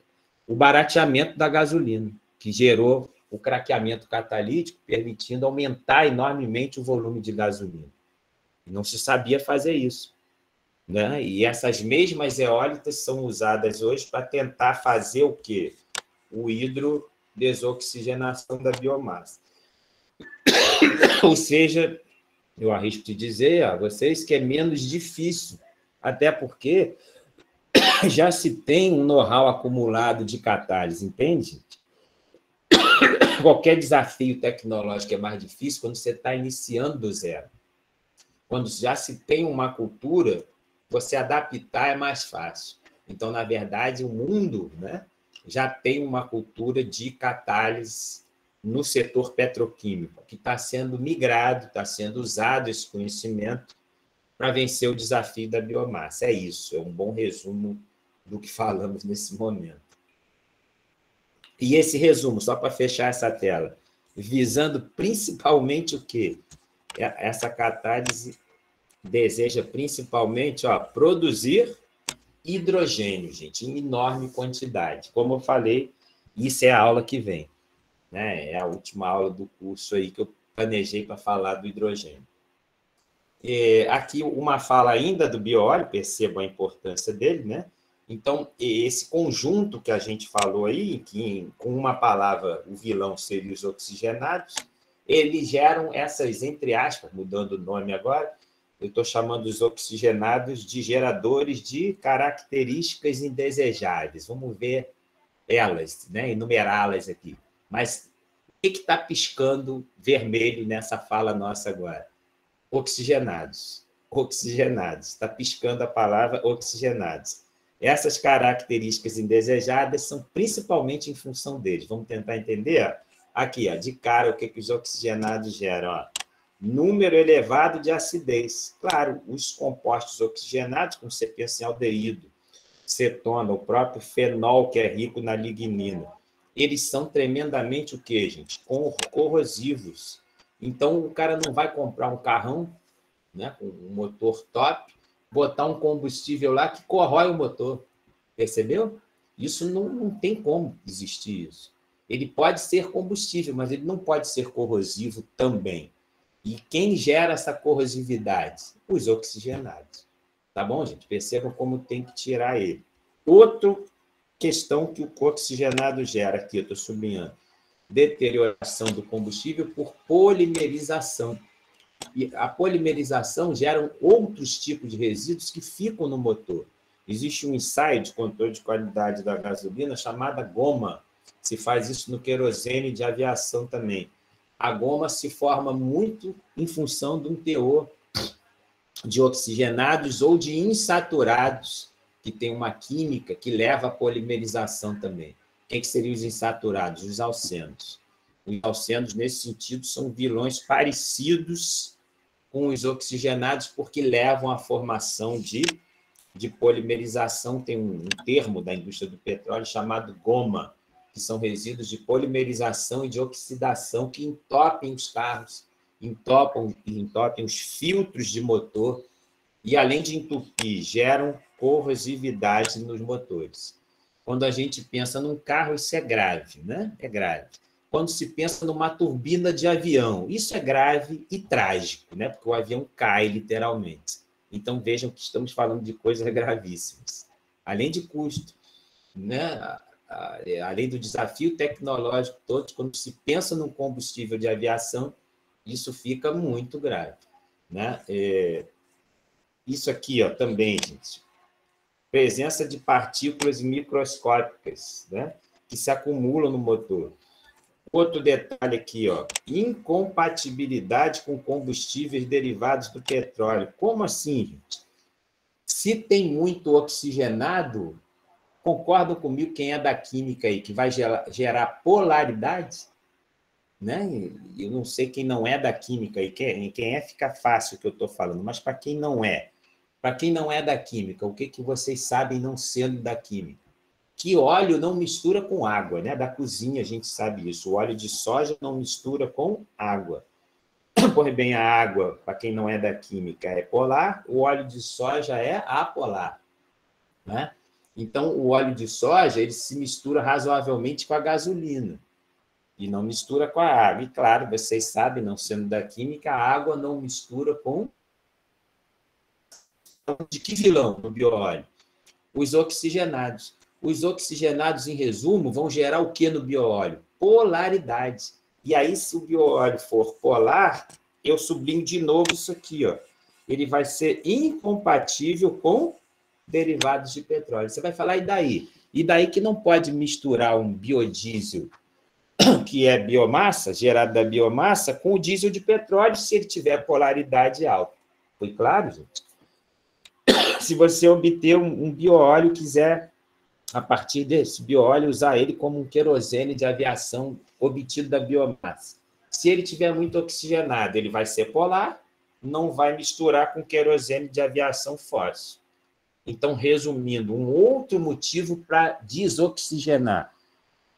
o barateamento da gasolina, que gerou o craqueamento catalítico, permitindo aumentar enormemente o volume de gasolina. Não se sabia fazer isso, né? E essas mesmas eólitas são usadas hoje para tentar fazer o quê? O hidrodesoxigenação da biomassa. Ou seja, eu arrisco te dizer a vocês que é menos difícil, até porque já se tem um know-how acumulado de catálise, entende? Qualquer desafio tecnológico é mais difícil quando você está iniciando do zero. Quando já se tem uma cultura, você adaptar é mais fácil. Então, na verdade, o mundo, né, já tem uma cultura de catálise no setor petroquímico, que está sendo migrado, está sendo usado esse conhecimento para vencer o desafio da biomassa. É isso, é um bom resumo do que falamos nesse momento. E esse resumo, só para fechar essa tela, visando principalmente o quê? Essa catálise deseja principalmente produzir hidrogênio, gente, em enorme quantidade. Como eu falei, isso é a aula que vem, né? É a última aula do curso aí que eu planejei para falar do hidrogênio. Aqui uma fala ainda do bioóleo, percebam a importância dele, né? Então, esse conjunto que a gente falou aí, que com uma palavra o vilão seria os oxigenados, eles geram essas, entre aspas, mudando o nome agora, eu estou chamando os oxigenados de geradores de características indesejáveis. Vamos ver elas, né? Enumerá-las aqui. Mas o que está piscando vermelho nessa fala nossa agora? Oxigenados. Oxigenados. Está piscando a palavra oxigenados. Essas características indesejadas são principalmente em função deles. Vamos tentar entender? Aqui, de cara, o que os oxigenados geram? Número elevado de acidez. Claro, os compostos oxigenados, como você pensa em aldeído, cetona, o próprio fenol, que é rico na lignina, eles são tremendamente o quê, gente? Corrosivos. Então, o cara não vai comprar um carrão, né, com um motor top, botar um combustível lá que corrói o motor. Percebeu? Isso não tem como existir isso. Ele pode ser combustível, mas ele não pode ser corrosivo também. E quem gera essa corrosividade? Os oxigenados. Tá bom, gente? Percebam como tem que tirar ele. Outra questão que o oxigenado gera, aqui eu estou sublinhando, deterioração do combustível por polimerização. E a polimerização gera outros tipos de resíduos que ficam no motor. Existe um ensaio de controle de qualidade da gasolina chamada goma. Se faz isso no querosene de aviação também. A goma se forma muito em função de um teor de oxigenados ou de insaturados, que tem uma química que leva à polimerização também. Quem que seriam os insaturados? Os alcenos. Os alcenos, nesse sentido, são vilões parecidos com os oxigenados, porque levam à formação de polimerização. Tem um termo da indústria do petróleo chamado goma, que são resíduos de polimerização e de oxidação que entopem os carros, entopem os filtros de motor e, além de entupir, geram corrosividade nos motores. Quando a gente pensa num carro, isso é grave, né? É grave. Quando se pensa numa turbina de avião, isso é grave e trágico, né? Porque o avião cai, literalmente. Então, vejam que estamos falando de coisas gravíssimas. Além de custo, né? Além do desafio tecnológico todo, quando se pensa num combustível de aviação, isso fica muito grave, né? Isso aqui, ó, também, gente, presença de partículas microscópicas, né, que se acumulam no motor. Outro detalhe aqui, ó, incompatibilidade com combustíveis derivados do petróleo. Como assim, gente? Se tem muito oxigenado, concordam comigo quem é da química aí, que vai gerar polaridade? Né? Eu não sei quem não é da química aí, quem é fica fácil o que eu estou falando, mas para quem não é da química, o que vocês sabem não sendo da química? Que óleo não mistura com água, né? Da cozinha a gente sabe isso. O óleo de soja não mistura com água. Pois bem, a água, para quem não é da química, é polar, o óleo de soja é apolar, né? Então, o óleo de soja ele se mistura razoavelmente com a gasolina e não mistura com a água. E, claro, vocês sabem, não sendo da química, a água não mistura com... De que vilão no bioóleo? Os oxigenados. Os oxigenados, em resumo, vão gerar o que no bioóleo? Polaridade. E aí, se o bioóleo for polar, eu sublinho de novo isso aqui, ó. Ele vai ser incompatível com derivados de petróleo. Você vai falar, e daí? E daí que não pode misturar um biodiesel, que é biomassa, gerado da biomassa, com o diesel de petróleo, se ele tiver polaridade alta. Foi claro, gente? Se você obter um bioóleo e quiser, a partir desse bioóleo, usar ele como um querosene de aviação obtido da biomassa. Se ele tiver muito oxigenado, ele vai ser polar, não vai misturar com querosene de aviação fóssil. Então, resumindo, um outro motivo para desoxigenar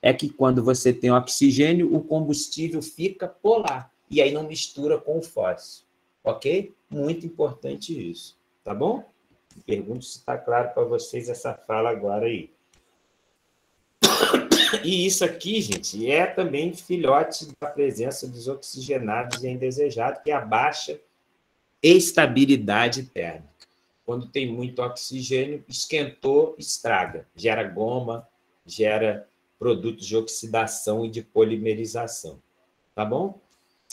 é que quando você tem oxigênio, o combustível fica polar, e aí não mistura com o fóssil. Ok? Muito importante isso. Tá bom? Pergunto se está claro para vocês essa fala agora aí. E isso aqui, gente, é também filhote da presença dos oxigenados e indesejados, que é a baixa estabilidade térmica. Quando tem muito oxigênio, esquentou, estraga. Gera goma, gera produtos de oxidação e de polimerização. Tá bom?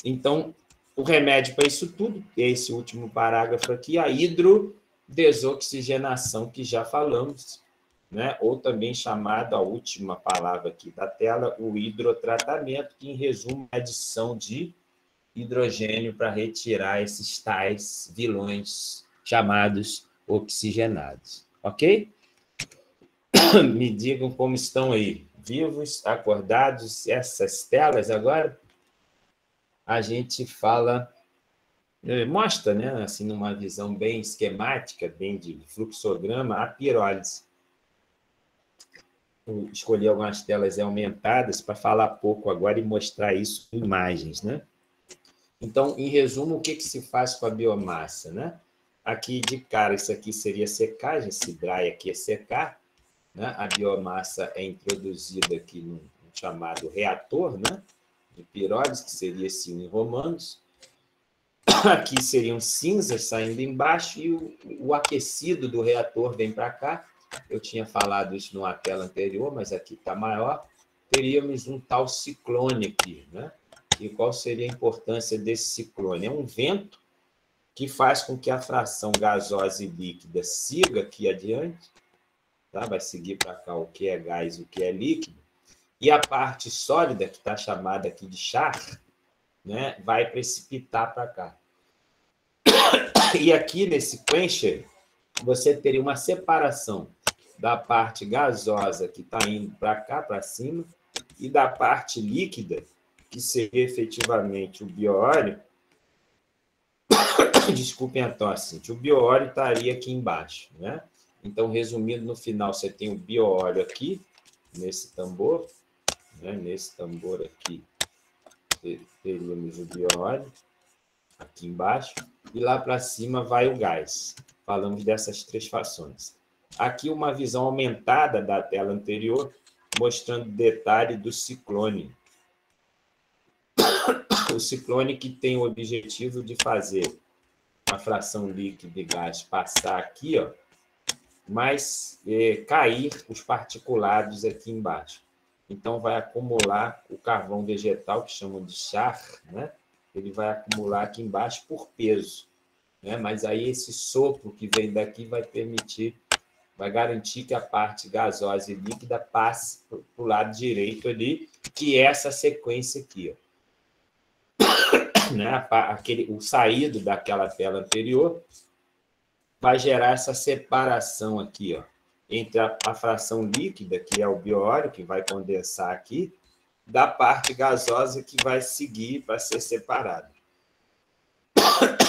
Então, o remédio para isso tudo, esse último parágrafo aqui, a hidrodesoxigenação, que já falamos, né? Ou também chamado, a última palavra aqui da tela, o hidrotratamento, que, em resumo, é a adição de hidrogênio para retirar esses tais vilões chamados oxigenados. Ok? Me digam como estão aí. Vivos, acordados, essas telas agora? A gente fala, mostra, né, assim, numa visão bem esquemática, bem de fluxograma, a pirólise. Eu escolhi algumas telas aumentadas para falar pouco agora e mostrar isso em imagens, né? Então, em resumo, o que se faz com a biomassa, né? Aqui, de cara, isso aqui seria secagem, esse dry aqui é secar, né? A biomassa é introduzida aqui num chamado reator, né? De pirólise, que seria esse em romanos. Aqui seriam cinzas saindo embaixo e o aquecido do reator vem para cá. Eu tinha falado isso numa tela anterior, mas aqui está maior. Teríamos um tal ciclone aqui, né? E qual seria a importância desse ciclone? É um vento que faz com que a fração gasosa e líquida siga aqui adiante, tá? Vai seguir para cá o que é gás e o que é líquido, e a parte sólida, que está chamada aqui de char, né, vai precipitar para cá. E aqui nesse quencher, você teria uma separação da parte gasosa, que está indo para cá, para cima, e da parte líquida, que seria efetivamente o bioóleo. Desculpem a tosse, gente. O bioóleo estaria aqui embaixo, né? Então, resumindo, no final, você tem o bioóleo aqui, nesse tambor, né? Nesse tambor aqui, teríamos o bioóleo, aqui embaixo, e lá para cima vai o gás. Falamos dessas três fações. Aqui uma visão aumentada da tela anterior, mostrando detalhe do ciclone. O ciclone que tem o objetivo de fazer a fração líquida e gás passar aqui, ó, mas cair os particulados aqui embaixo. Então, vai acumular o carvão vegetal, que chamam de char, né? Ele vai acumular aqui embaixo por peso, né? Mas aí esse sopro que vem daqui vai permitir, vai garantir que a parte gasosa e líquida passe para o lado direito ali, que é essa sequência aqui, ó. Né? O saído daquela tela anterior vai gerar essa separação aqui, ó, entre a fração líquida, que é o bioóleo, que vai condensar aqui, da parte gasosa que vai seguir para ser separada.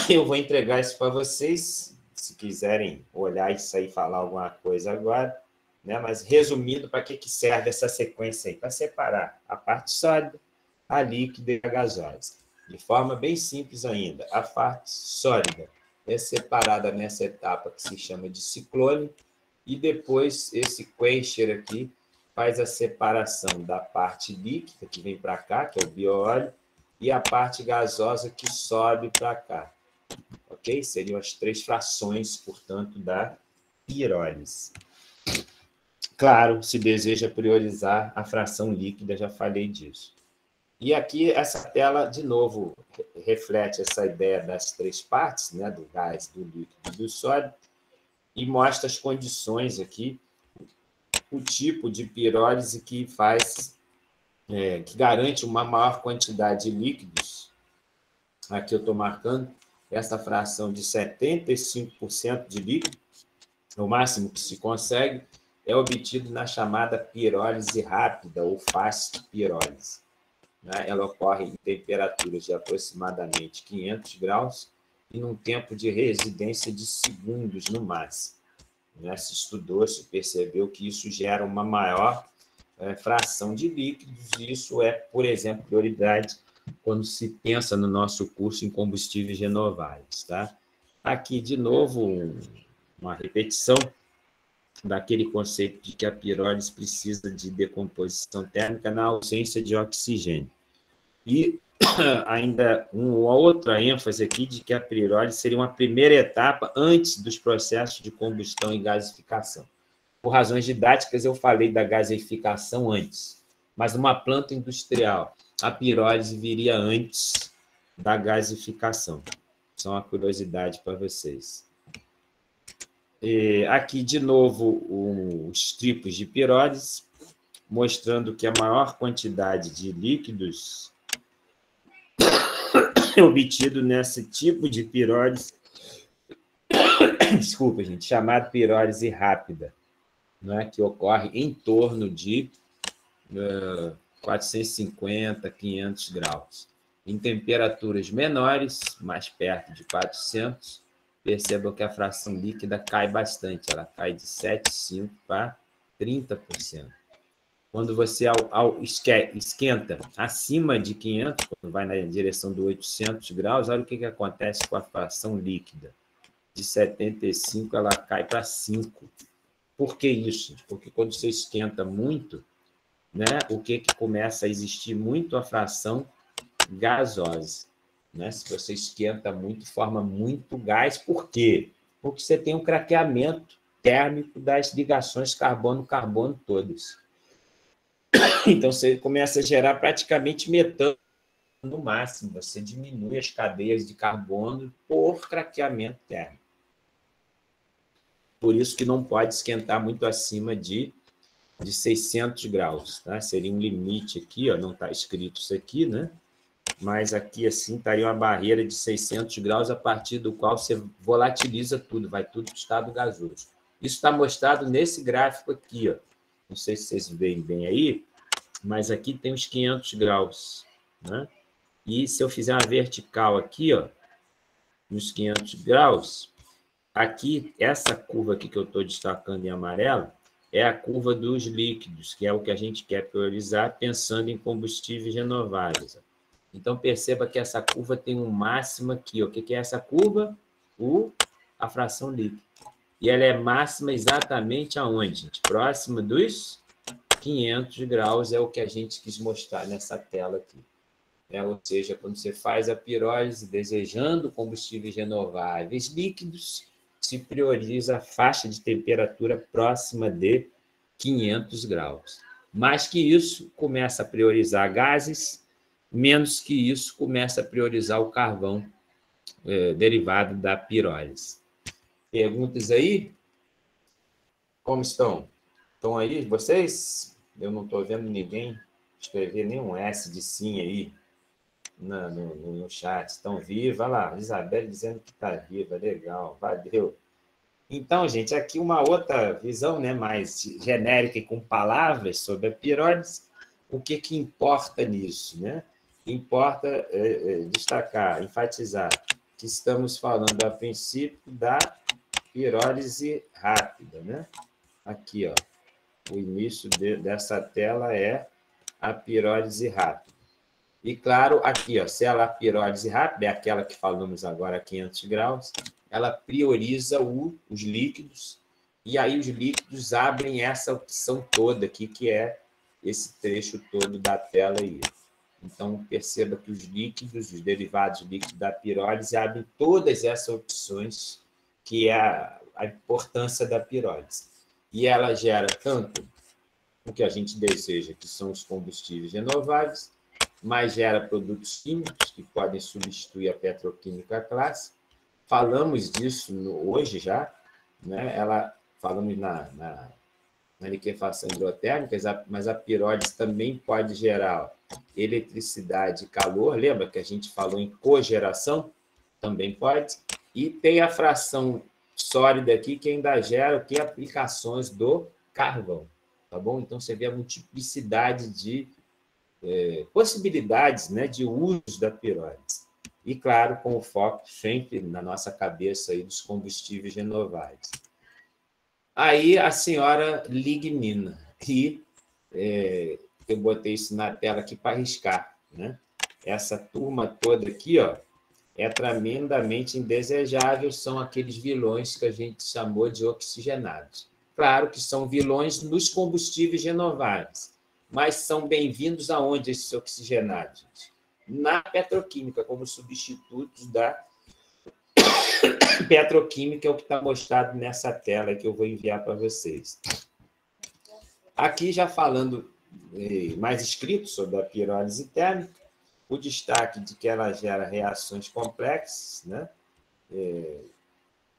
Eu vou entregar isso para vocês, se quiserem olhar isso aí e falar alguma coisa agora, né? Mas resumindo, para que serve essa sequência aí? Para separar a parte sólida, a líquida e a gasosa. De forma bem simples ainda, a parte sólida é separada nessa etapa que se chama de ciclone, e depois esse quencher aqui faz a separação da parte líquida, que vem para cá, que é o bioóleo, e a parte gasosa que sobe para cá. Ok? Seriam as três frações, portanto, da pirólise. Claro, se deseja priorizar a fração líquida, já falei disso. E aqui, essa tela, de novo, reflete essa ideia das três partes, né, do gás, do líquido e do sólido, e mostra as condições aqui, o tipo de pirólise que faz, que garante uma maior quantidade de líquidos. Aqui eu estou marcando essa fração de 75% de líquido, o máximo que se consegue, é obtido na chamada pirólise rápida, ou fast pirólise. Ela ocorre em temperaturas de aproximadamente 500 graus e num tempo de residência de segundos no máximo. Se estudou, se percebeu que isso gera uma maior fração de líquidos, e isso é, por exemplo, prioridade quando se pensa no nosso curso em combustíveis renováveis. Tá? Aqui, de novo, uma repetição daquele conceito de que a pirólise precisa de decomposição térmica na ausência de oxigênio. E ainda uma outra ênfase aqui de que a pirólise seria uma primeira etapa antes dos processos de combustão e gasificação. Por razões didáticas, eu falei da gasificação antes, mas numa planta industrial, a pirólise viria antes da gasificação. Só uma curiosidade para vocês. Aqui, de novo, os tipos de pirólise, mostrando que a maior quantidade de líquidos é obtido nesse tipo de pirólise, desculpa, gente, chamado pirólise rápida, né, que ocorre em torno de 450, 500 graus. Em temperaturas menores, mais perto de 400, percebam que a fração líquida cai bastante, ela cai de 7,5% para 30%. Quando você esquenta acima de 500, quando vai na direção de 800 graus, olha o que acontece com a fração líquida. De 75, ela cai para 5. Por que isso? Porque quando você esquenta muito, né, o que começa a existir muito? A fração gasosa. Né? Se você esquenta muito, forma muito gás. Por quê? Porque você tem um craqueamento térmico das ligações carbono-carbono todas. Então, você começa a gerar praticamente metano no máximo, você diminui as cadeias de carbono por craqueamento térmico. Por isso que não pode esquentar muito acima de 600 graus. Tá? Seria um limite aqui, ó, não está escrito isso aqui, né? Mas aqui assim estaria uma barreira de 600 graus a partir do qual você volatiliza tudo, vai tudo para o estado gasoso. Isso está mostrado nesse gráfico aqui, ó. Não sei se vocês veem bem aí, mas aqui tem uns 500 graus, né? E se eu fizer uma vertical aqui, ó, nos 500 graus, aqui, essa curva aqui que eu estou destacando em amarelo, é a curva dos líquidos, que é o que a gente quer priorizar pensando em combustíveis renováveis. Então, perceba que essa curva tem um máximo aqui. Ó. O que é essa curva? A fração líquida. E ela é máxima exatamente aonde, gente? Próxima dos 500 graus é o que a gente quis mostrar nessa tela aqui. Ou seja, quando você faz a pirólise desejando combustíveis renováveis líquidos, se prioriza a faixa de temperatura próxima de 500 graus. Mais que isso, começa a priorizar gases, menos que isso, começa a priorizar o carvão derivado da pirólise. Perguntas aí? Como estão? Estão aí vocês? Eu não estou vendo ninguém escrever nenhum S de sim aí no chat. Estão vivos? Olha lá, Isabelle dizendo que está viva. Legal, valeu. Então, gente, aqui uma outra visão, né, mais genérica e com palavras sobre a pirólise. O que importa nisso, né? Importa destacar, enfatizar que estamos falando a princípio da pirólise rápida, né? Aqui, ó, o início dessa tela é a pirólise rápida. E, claro, aqui, ó, se ela é a pirólise rápida, é aquela que falamos agora a 500 graus, ela prioriza os líquidos, e aí os líquidos abrem essa opção toda aqui, que é esse trecho todo da tela aí. Então, perceba que os líquidos, os derivados líquidos da pirólise, abrem todas essas opções, que é a importância da pirólise. E ela gera tanto o que a gente deseja, que são os combustíveis renováveis, mas gera produtos químicos que podem substituir a petroquímica clássica. Falamos disso hoje já, né? Falamos na liquefação hidrotérmica, mas a pirólise também pode gerar eletricidade e calor. Lembra que a gente falou em cogeração? Também pode. E tem a fração sólida aqui que ainda gera o que? Aplicações do carvão. Tá bom? Então, você vê a multiplicidade de possibilidades, né, de uso da pirólise. E, claro, com o foco sempre na nossa cabeça aí dos combustíveis renováveis. Aí a senhora lignina, e eu botei isso na tela aqui para riscar, né? Essa turma toda aqui, ó, é tremendamente indesejável, são aqueles vilões que a gente chamou de oxigenados. Claro que são vilões nos combustíveis renováveis, mas são bem-vindos aonde esses oxigenados? Gente? Na petroquímica, como substitutos da petroquímica, é o que está mostrado nessa tela que eu vou enviar para vocês. Aqui, já falando mais escrito sobre a pirólise térmica, o destaque de que ela gera reações complexas, né?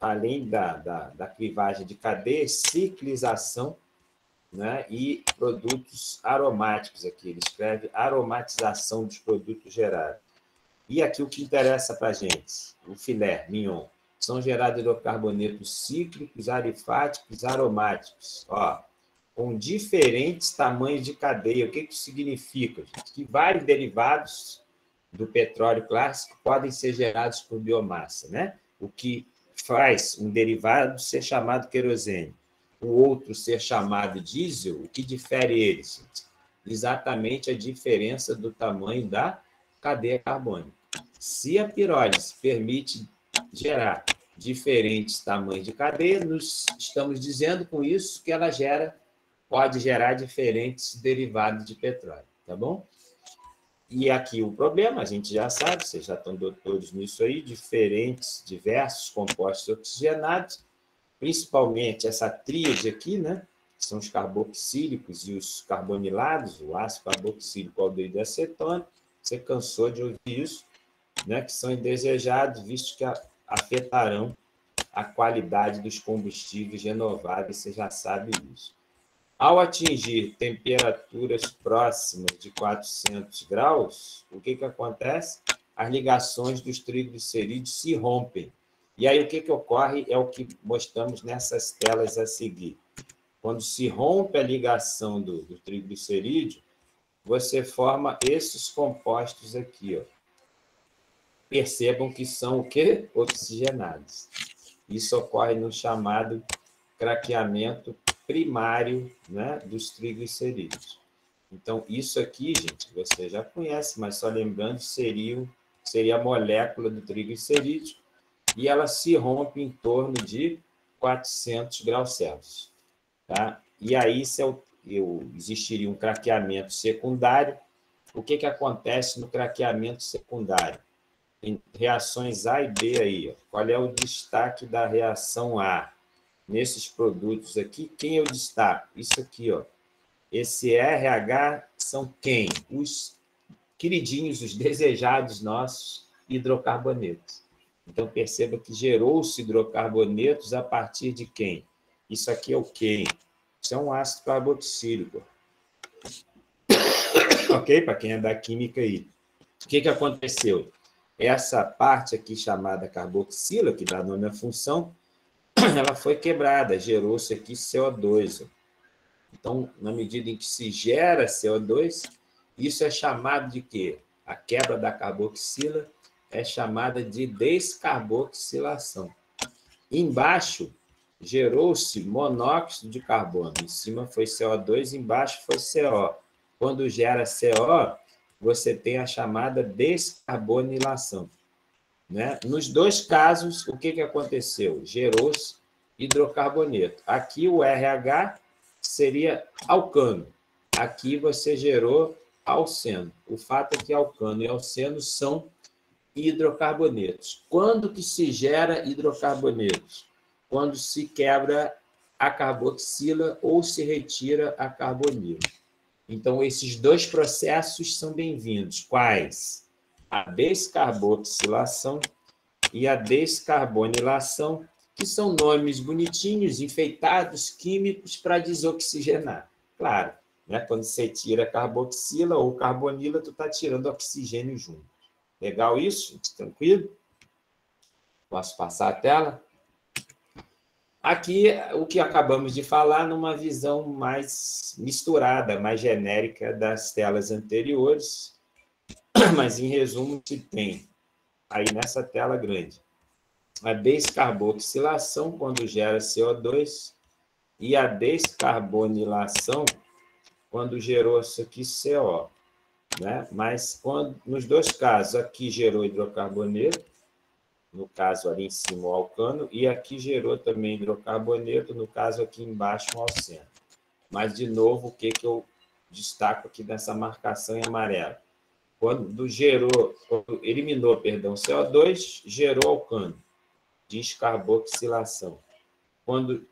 Além da clivagem de cadeia, ciclização, né? E produtos aromáticos, aqui ele escreve aromatização dos produtos gerados. E aqui o que interessa para a gente, o filé mignon, são gerados hidrocarbonetos cíclicos, alifáticos, aromáticos, ó, com diferentes tamanhos de cadeia. O que isso significa, gente? Que vários derivados do petróleo clássico podem ser gerados por biomassa, né? O que faz um derivado ser chamado querosene, o outro ser chamado diesel. O que difere eles, gente? Exatamente a diferença do tamanho da cadeia carbônica. Se a pirólise permite gerar diferentes tamanhos de cadeia, nós estamos dizendo com isso que ela pode gerar diferentes derivados de petróleo, tá bom? E aqui o problema, a gente já sabe, vocês já estão doutores nisso aí, diversos compostos oxigenados, principalmente essa tríade aqui, né? Que são os carboxílicos e os carbonilados, o ácido carboxílico, aldeído e acetônico, você cansou de ouvir isso, né? Que são indesejados, visto que afetarão a qualidade dos combustíveis renováveis, você já sabe isso. Ao atingir temperaturas próximas de 400 graus, o que acontece? As ligações dos triglicerídeos se rompem. E aí o que ocorre é o que mostramos nessas telas a seguir. Quando se rompe a ligação do triglicerídeo, você forma esses compostos aqui, ó. Percebam que são o quê? Oxigenados. Isso ocorre no chamado craqueamento primário, né, dos triglicerídeos. Então, isso aqui, gente, você já conhece, mas só lembrando, seria a molécula do triglicerídeo e ela se rompe em torno de 400 graus Celsius. Tá? E aí existiria um craqueamento secundário. O que acontece no craqueamento secundário? Tem reações A e B aí. Ó. Qual é o destaque da reação A? Nesses produtos aqui, quem eu destaco? Isso aqui, ó. Esse RH são quem? Os queridinhos, os desejados nossos hidrocarbonetos. Então, perceba que gerou-se hidrocarbonetos a partir de quem? Isso aqui é o quê? Isso é um ácido carboxílico. Ok? Para quem é da química aí. O que aconteceu? Essa parte aqui chamada carboxila, que dá nome à função, ela foi quebrada, gerou-se aqui CO2. Então, na medida em que se gera CO2, isso é chamado de quê? A quebra da carboxila é chamada de descarboxilação. Embaixo, gerou-se monóxido de carbono. Em cima foi CO2, embaixo foi CO. Quando gera CO, você tem a chamada descarbonilação. Né? Nos dois casos, o que aconteceu? Gerou-se hidrocarboneto. Aqui o RH seria alcano. Aqui você gerou alceno. O fato é que alcano e alceno são hidrocarbonetos. Quando que se gera hidrocarbonetos? Quando se quebra a carboxila ou se retira a carbonila. Então, esses dois processos são bem-vindos. Quais? A descarboxilação e a descarbonilação, que são nomes bonitinhos, enfeitados, químicos, para desoxigenar. Claro, né? Quando você tira carboxila ou carbonila, tu está tirando oxigênio junto. Legal isso, gente? Tranquilo? Posso passar a tela? Aqui, o que acabamos de falar numa visão mais misturada, mais genérica das telas anteriores, mas, em resumo, se tem aí nessa tela grande a descarboxilação, quando gera CO2, e a descarbonilação, quando gerou isso aqui, CO. Né? Mas, nos dois casos, aqui gerou hidrocarboneto, no caso ali em cima o alcano, e aqui gerou também hidrocarboneto, no caso aqui embaixo o alceno. Mas, de novo, o que eu destaco aqui nessa marcação em amarelo? Quando eliminou, CO2, gerou alcano, descarboxilação. Quando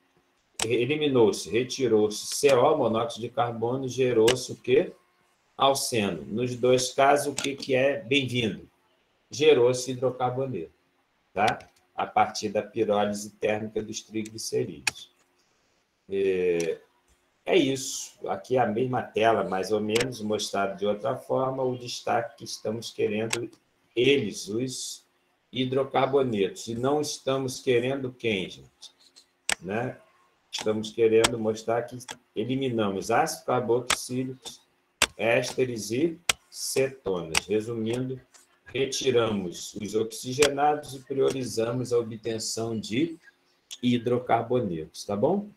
eliminou-se, retirou-se CO, monóxido de carbono, gerou-se o quê? Alceno. Nos dois casos, o que é bem-vindo? Gerou-se hidrocarboneto, tá? A partir da pirólise térmica dos triglicerídeos. É isso. Aqui é a mesma tela, mais ou menos, mostrado de outra forma, o destaque que estamos querendo, eles, os hidrocarbonetos. E não estamos querendo quem, gente? Né? Estamos querendo mostrar que eliminamos ácidos carboxílicos, ésteres e cetonas. Resumindo, retiramos os oxigenados e priorizamos a obtenção de hidrocarbonetos, tá bom?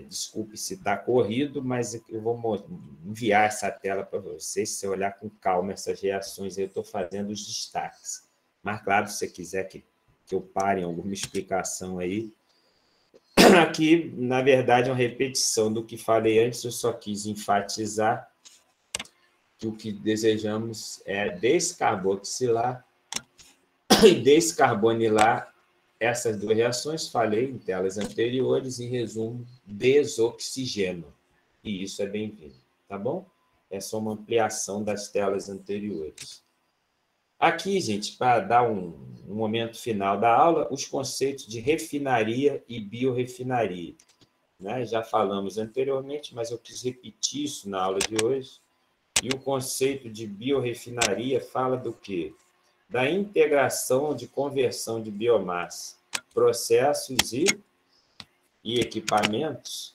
Desculpe se está corrido, mas eu vou enviar essa tela para vocês, se você olhar com calma essas reações, eu estou fazendo os destaques. Mas, claro, se você quiser que eu pare em alguma explicação aí, aqui, na verdade, é uma repetição do que falei antes, eu só quis enfatizar que o que desejamos é descarboxilar e descarbonilar essas duas reações. Falei em telas anteriores, em resumo, desoxigênio. E isso é bem-vindo, tá bom? essa é uma ampliação das telas anteriores. Aqui, gente, para dar um momento final da aula, os conceitos de refinaria e biorefinaria. Né? Já falamos anteriormente, mas eu quis repetir isso na aula de hoje. E o conceito de biorefinaria fala do quê? Da integração de conversão de biomassa, processos e equipamentos,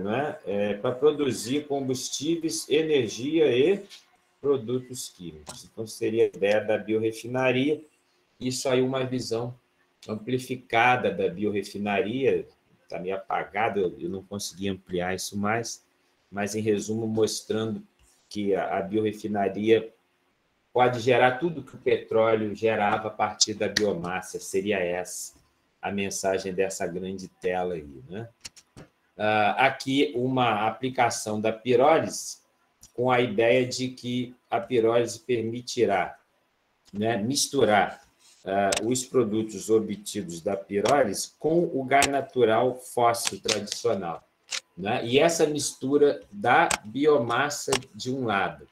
não é? Para produzir combustíveis, energia e produtos químicos. Então, seria a ideia da biorefinaria. Isso aí, uma visão amplificada da biorefinaria, está meio apagado, eu não consegui ampliar isso mais, mas, em resumo, mostrando que a biorefinaria pode gerar tudo que o petróleo gerava a partir da biomassa, seria essa a mensagem dessa grande tela aí, né? Aqui, uma aplicação da pirólise, com a ideia de que a pirólise permitirá, né, misturar os produtos obtidos da pirólise com o gás natural fóssil tradicional. Né? E essa mistura da biomassa de um lado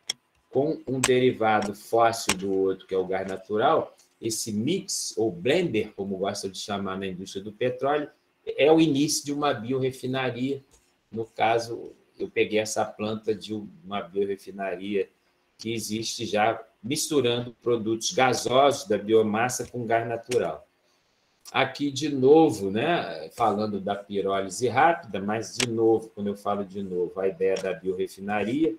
com um derivado fóssil do outro, que é o gás natural, esse mix, ou blender, como gosta de chamar na indústria do petróleo, é o início de uma biorefinaria. No caso, eu peguei essa planta de uma biorefinaria que existe já misturando produtos gasosos da biomassa com gás natural. Aqui, de novo, né, falando da pirólise rápida, mas, de novo, quando eu falo de novo, a ideia da biorefinaria,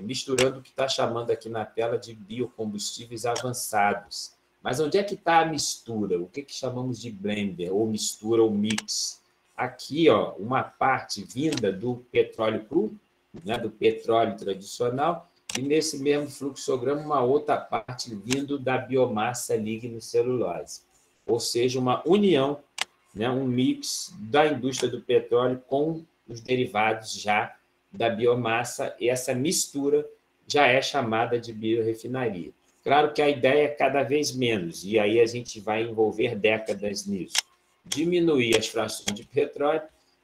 misturando o que está chamando aqui na tela de biocombustíveis avançados. Mas onde é que está a mistura? O que chamamos de blender, ou mistura, ou mix? Aqui, ó, uma parte vinda do petróleo cru, né, do petróleo tradicional, e nesse mesmo fluxograma uma outra parte vindo da biomassa lignocelulose. Ou seja, uma união, né, um mix da indústria do petróleo com os derivados já da biomassa, e essa mistura já é chamada de biorefinaria. Claro que a ideia é cada vez menos, e aí a gente vai envolver décadas nisso. Diminuir as frações de petróleo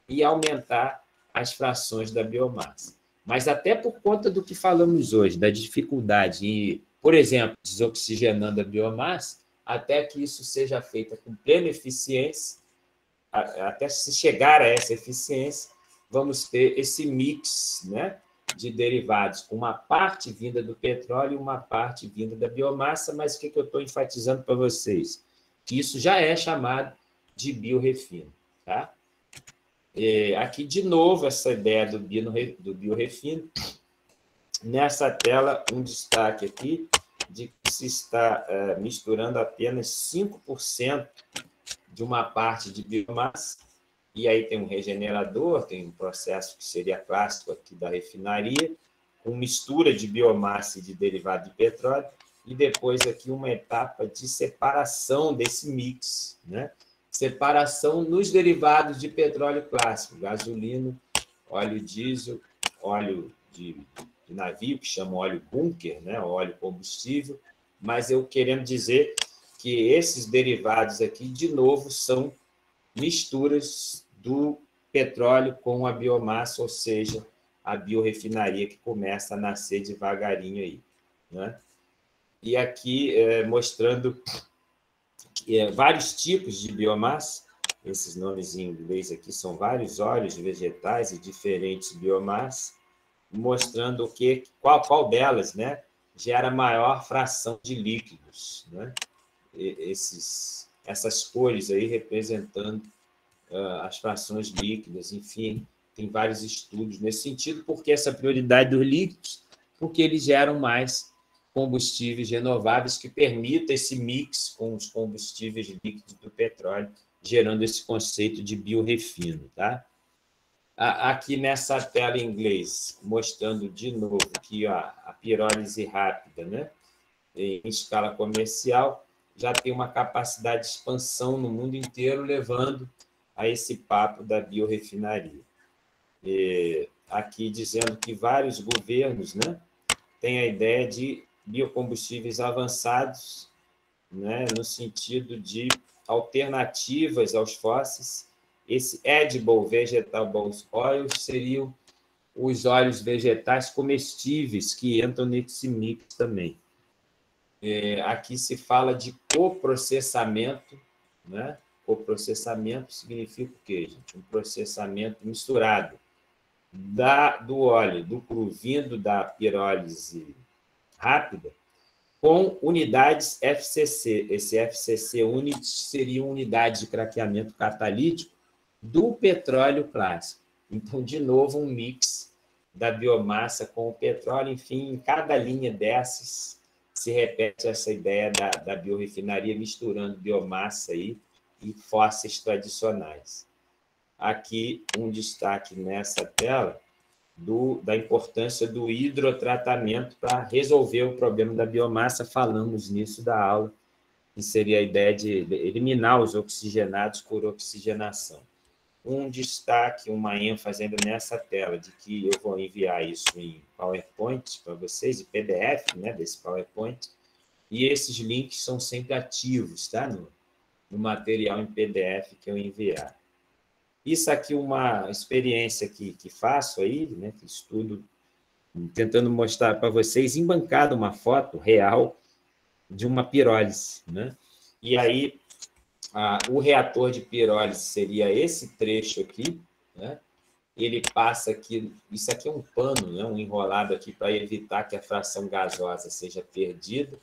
e aumentar as frações da biomassa. Mas até por conta do que falamos hoje, da dificuldade em, por exemplo, desoxigenando a biomassa, até que isso seja feito com plena eficiência, até se chegar a essa eficiência, vamos ter esse mix, né, de derivados, com uma parte vinda do petróleo e uma parte vinda da biomassa, mas o que eu estou enfatizando para vocês? Que isso já é chamado de biorefino. Tá? Aqui, de novo, essa ideia do biorefino. Nessa tela, um destaque aqui de que se está misturando apenas 5% de uma parte de biomassa, e aí tem um regenerador, tem um processo que seria clássico aqui da refinaria, com mistura de biomassa e de derivado de petróleo, e depois aqui uma etapa de separação desse mix, né? Separação nos derivados de petróleo clássico, gasolina, óleo diesel, óleo de navio, que chama óleo bunker, né? Óleo combustível, mas eu querendo dizer que esses derivados aqui, de novo, são misturas do petróleo com a biomassa, ou seja, a biorefinaria que começa a nascer devagarinho aí, né? E aqui mostrando vários tipos de biomassa, esses nomes em inglês aqui são vários óleos vegetais e diferentes biomassas, mostrando qual delas, né, gera maior fração de líquidos, né? Essas cores aí representando as frações líquidas, enfim, tem vários estudos nesse sentido. Por que essa prioridade dos líquidos? Porque eles geram mais combustíveis renováveis que permitam esse mix com os combustíveis líquidos do petróleo, gerando esse conceito de biorefino. Tá? Aqui nessa tela em inglês, mostrando de novo que a pirólise rápida, né, em escala comercial, já tem uma capacidade de expansão no mundo inteiro, levando a esse papo da biorefinaria. Aqui dizendo que vários governos, né, têm a ideia de biocombustíveis avançados, né, no sentido de alternativas aos fósseis. Esse edible vegetable oils seriam os óleos vegetais comestíveis que entram nesse mix também. Aqui se fala de coprocessamento, né? Coprocessamento significa o quê, gente? Um processamento misturado do óleo, do cru, vindo da pirólise rápida, com unidades FCC. Esse FCC unit seria uma unidade de craqueamento catalítico do petróleo clássico. Então, de novo, um mix da biomassa com o petróleo. Enfim, em cada linha dessas se repete essa ideia da biorefinaria misturando biomassa e fósseis tradicionais. Aqui, um destaque nessa tela da importância do hidrotratamento para resolver o problema da biomassa. Falamos nisso da aula, que seria a ideia de eliminar os oxigenados por oxigenação. Um destaque, uma ênfase ainda nessa tela, de que eu vou enviar isso em PowerPoint para vocês, em PDF, né, desse PowerPoint, e esses links são sempre ativos, tá? No material em PDF que eu enviar. Isso aqui é uma experiência que faço aí, né, que estudo, tentando mostrar para vocês, embancada uma foto real de uma pirólise, né? E aí, o reator de pirólise seria esse trecho aqui, né? Ele passa aqui, isso aqui é um pano, né? Um enrolado aqui para evitar que a fração gasosa seja perdida.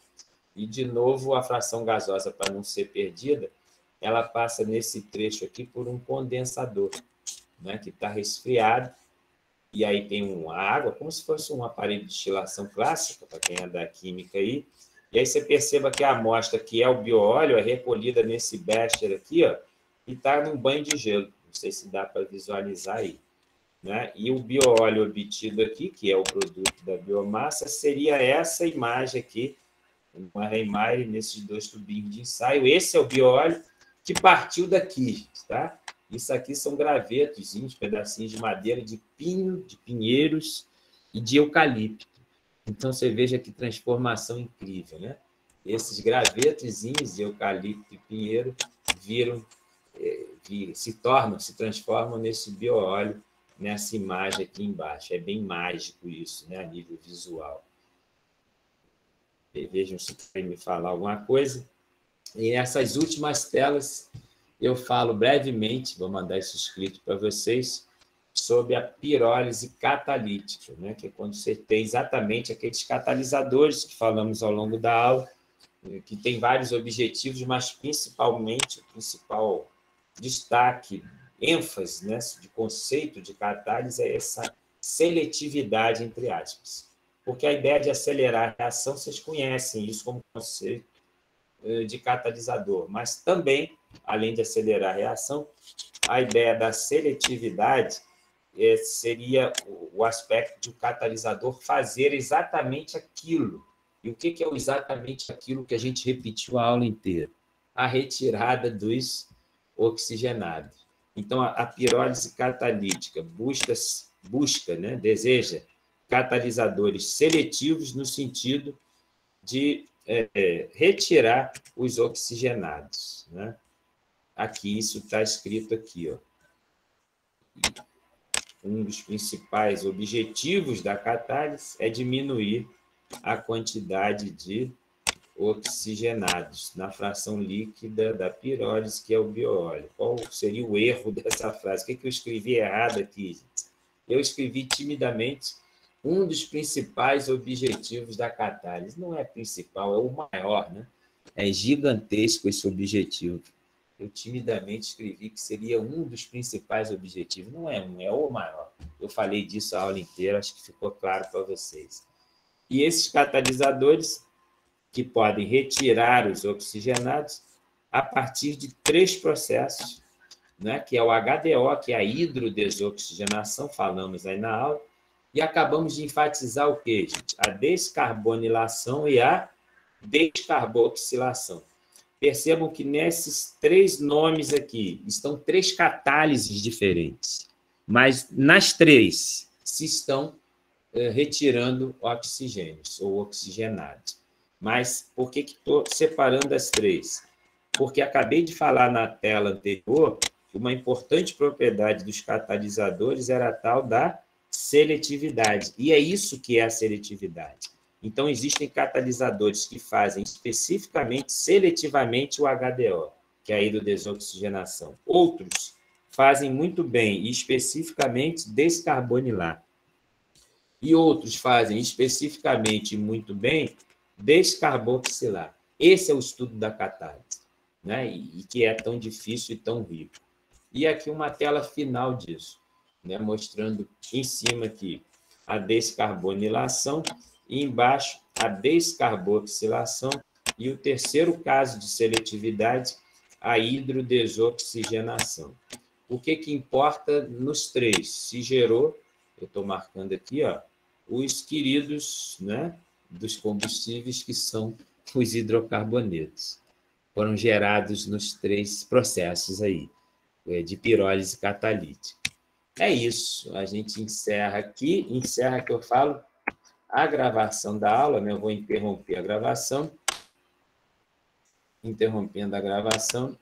E, de novo, a fração gasosa, para não ser perdida, ela passa nesse trecho aqui por um condensador, né, que está resfriado, e aí tem uma água, como se fosse um aparelho de destilação clássica, para quem é da química aí, e aí você perceba que a amostra, que é o bioóleo, é recolhida nesse becher aqui, ó, e está num banho de gelo, não sei se dá para visualizar aí, né? E o bioóleo obtido aqui, que é o produto da biomassa, seria essa imagem aqui, uma Reimaire nesses 2 tubinhos de ensaio. Esse é o bioóleo que partiu daqui, tá? Isso aqui são gravetos, pedacinhos de madeira de pinho, de pinheiros e de eucalipto. Então, você veja que transformação incrível, né? Esses gravetozinhos de eucalipto e pinheiro se transformam nesse bioóleo, nessa imagem aqui embaixo. É bem mágico isso, né, a nível visual. Vejam se querem me falar alguma coisa. E nessas últimas telas, eu falo brevemente, vou mandar isso escrito para vocês, sobre a pirólise catalítica, né? Que é quando você tem exatamente aqueles catalisadores que falamos ao longo da aula, que tem vários objetivos, mas principalmente, o principal destaque, ênfase, né, de conceito de catálise é essa seletividade, entre aspas. Porque a ideia de acelerar a reação, vocês conhecem isso como conceito de catalisador, mas também, além de acelerar a reação, a ideia da seletividade seria o aspecto de o catalisador fazer exatamente aquilo. E o que é exatamente aquilo que a gente repetiu a aula inteira? A retirada dos oxigenados. Então, a pirólise catalítica busca, né, deseja catalisadores seletivos no sentido de retirar os oxigenados, né? Aqui, isso está escrito aqui, ó. Um dos principais objetivos da catálise é diminuir a quantidade de oxigenados na fração líquida da pirólise, que é o bioóleo. Qual seria o erro dessa frase? O que eu escrevi errado aqui, gente? Eu escrevi timidamente um dos principais objetivos da catálise. Não é principal, é o maior, né? É gigantesco esse objetivo. Eu timidamente escrevi que seria um dos principais objetivos. Não é um, é o maior. Eu falei disso a aula inteira, acho que ficou claro para vocês. E esses catalisadores, que podem retirar os oxigenados a partir de 3 processos, né? Que é o HDO, que é a hidrodesoxigenação, falamos aí na aula, e acabamos de enfatizar o quê, gente? A descarbonilação e a descarboxilação. Percebam que nesses 3 nomes aqui estão 3 catálises diferentes, mas nas 3 se estão retirando oxigênios ou oxigenados. Mas por que estou separando as 3? Porque acabei de falar na tela anterior que uma importante propriedade dos catalisadores era a tal da seletividade. E é isso que é a seletividade. Então, existem catalisadores que fazem especificamente, seletivamente, o HDO, que é a hidrodesoxigenação. Outros fazem muito bem e especificamente descarbonilar. E outros fazem especificamente muito bem descarboxilar. Esse é o estudo da catálise, né? E que é tão difícil e tão rico. E aqui uma tela final disso, né? Mostrando em cima aqui a descarbonilação e embaixo a descarboxilação e o terceiro caso de seletividade, a hidrodesoxigenação. O que importa nos três? Se gerou, eu estou marcando aqui, ó, os queridos, né, dos combustíveis que são os hidrocarbonetos. Foram gerados nos três processos aí, de pirólise catalítica. É isso, a gente encerra aqui, que eu falo a gravação da aula, né? Eu vou interromper a gravação, interrompendo a gravação.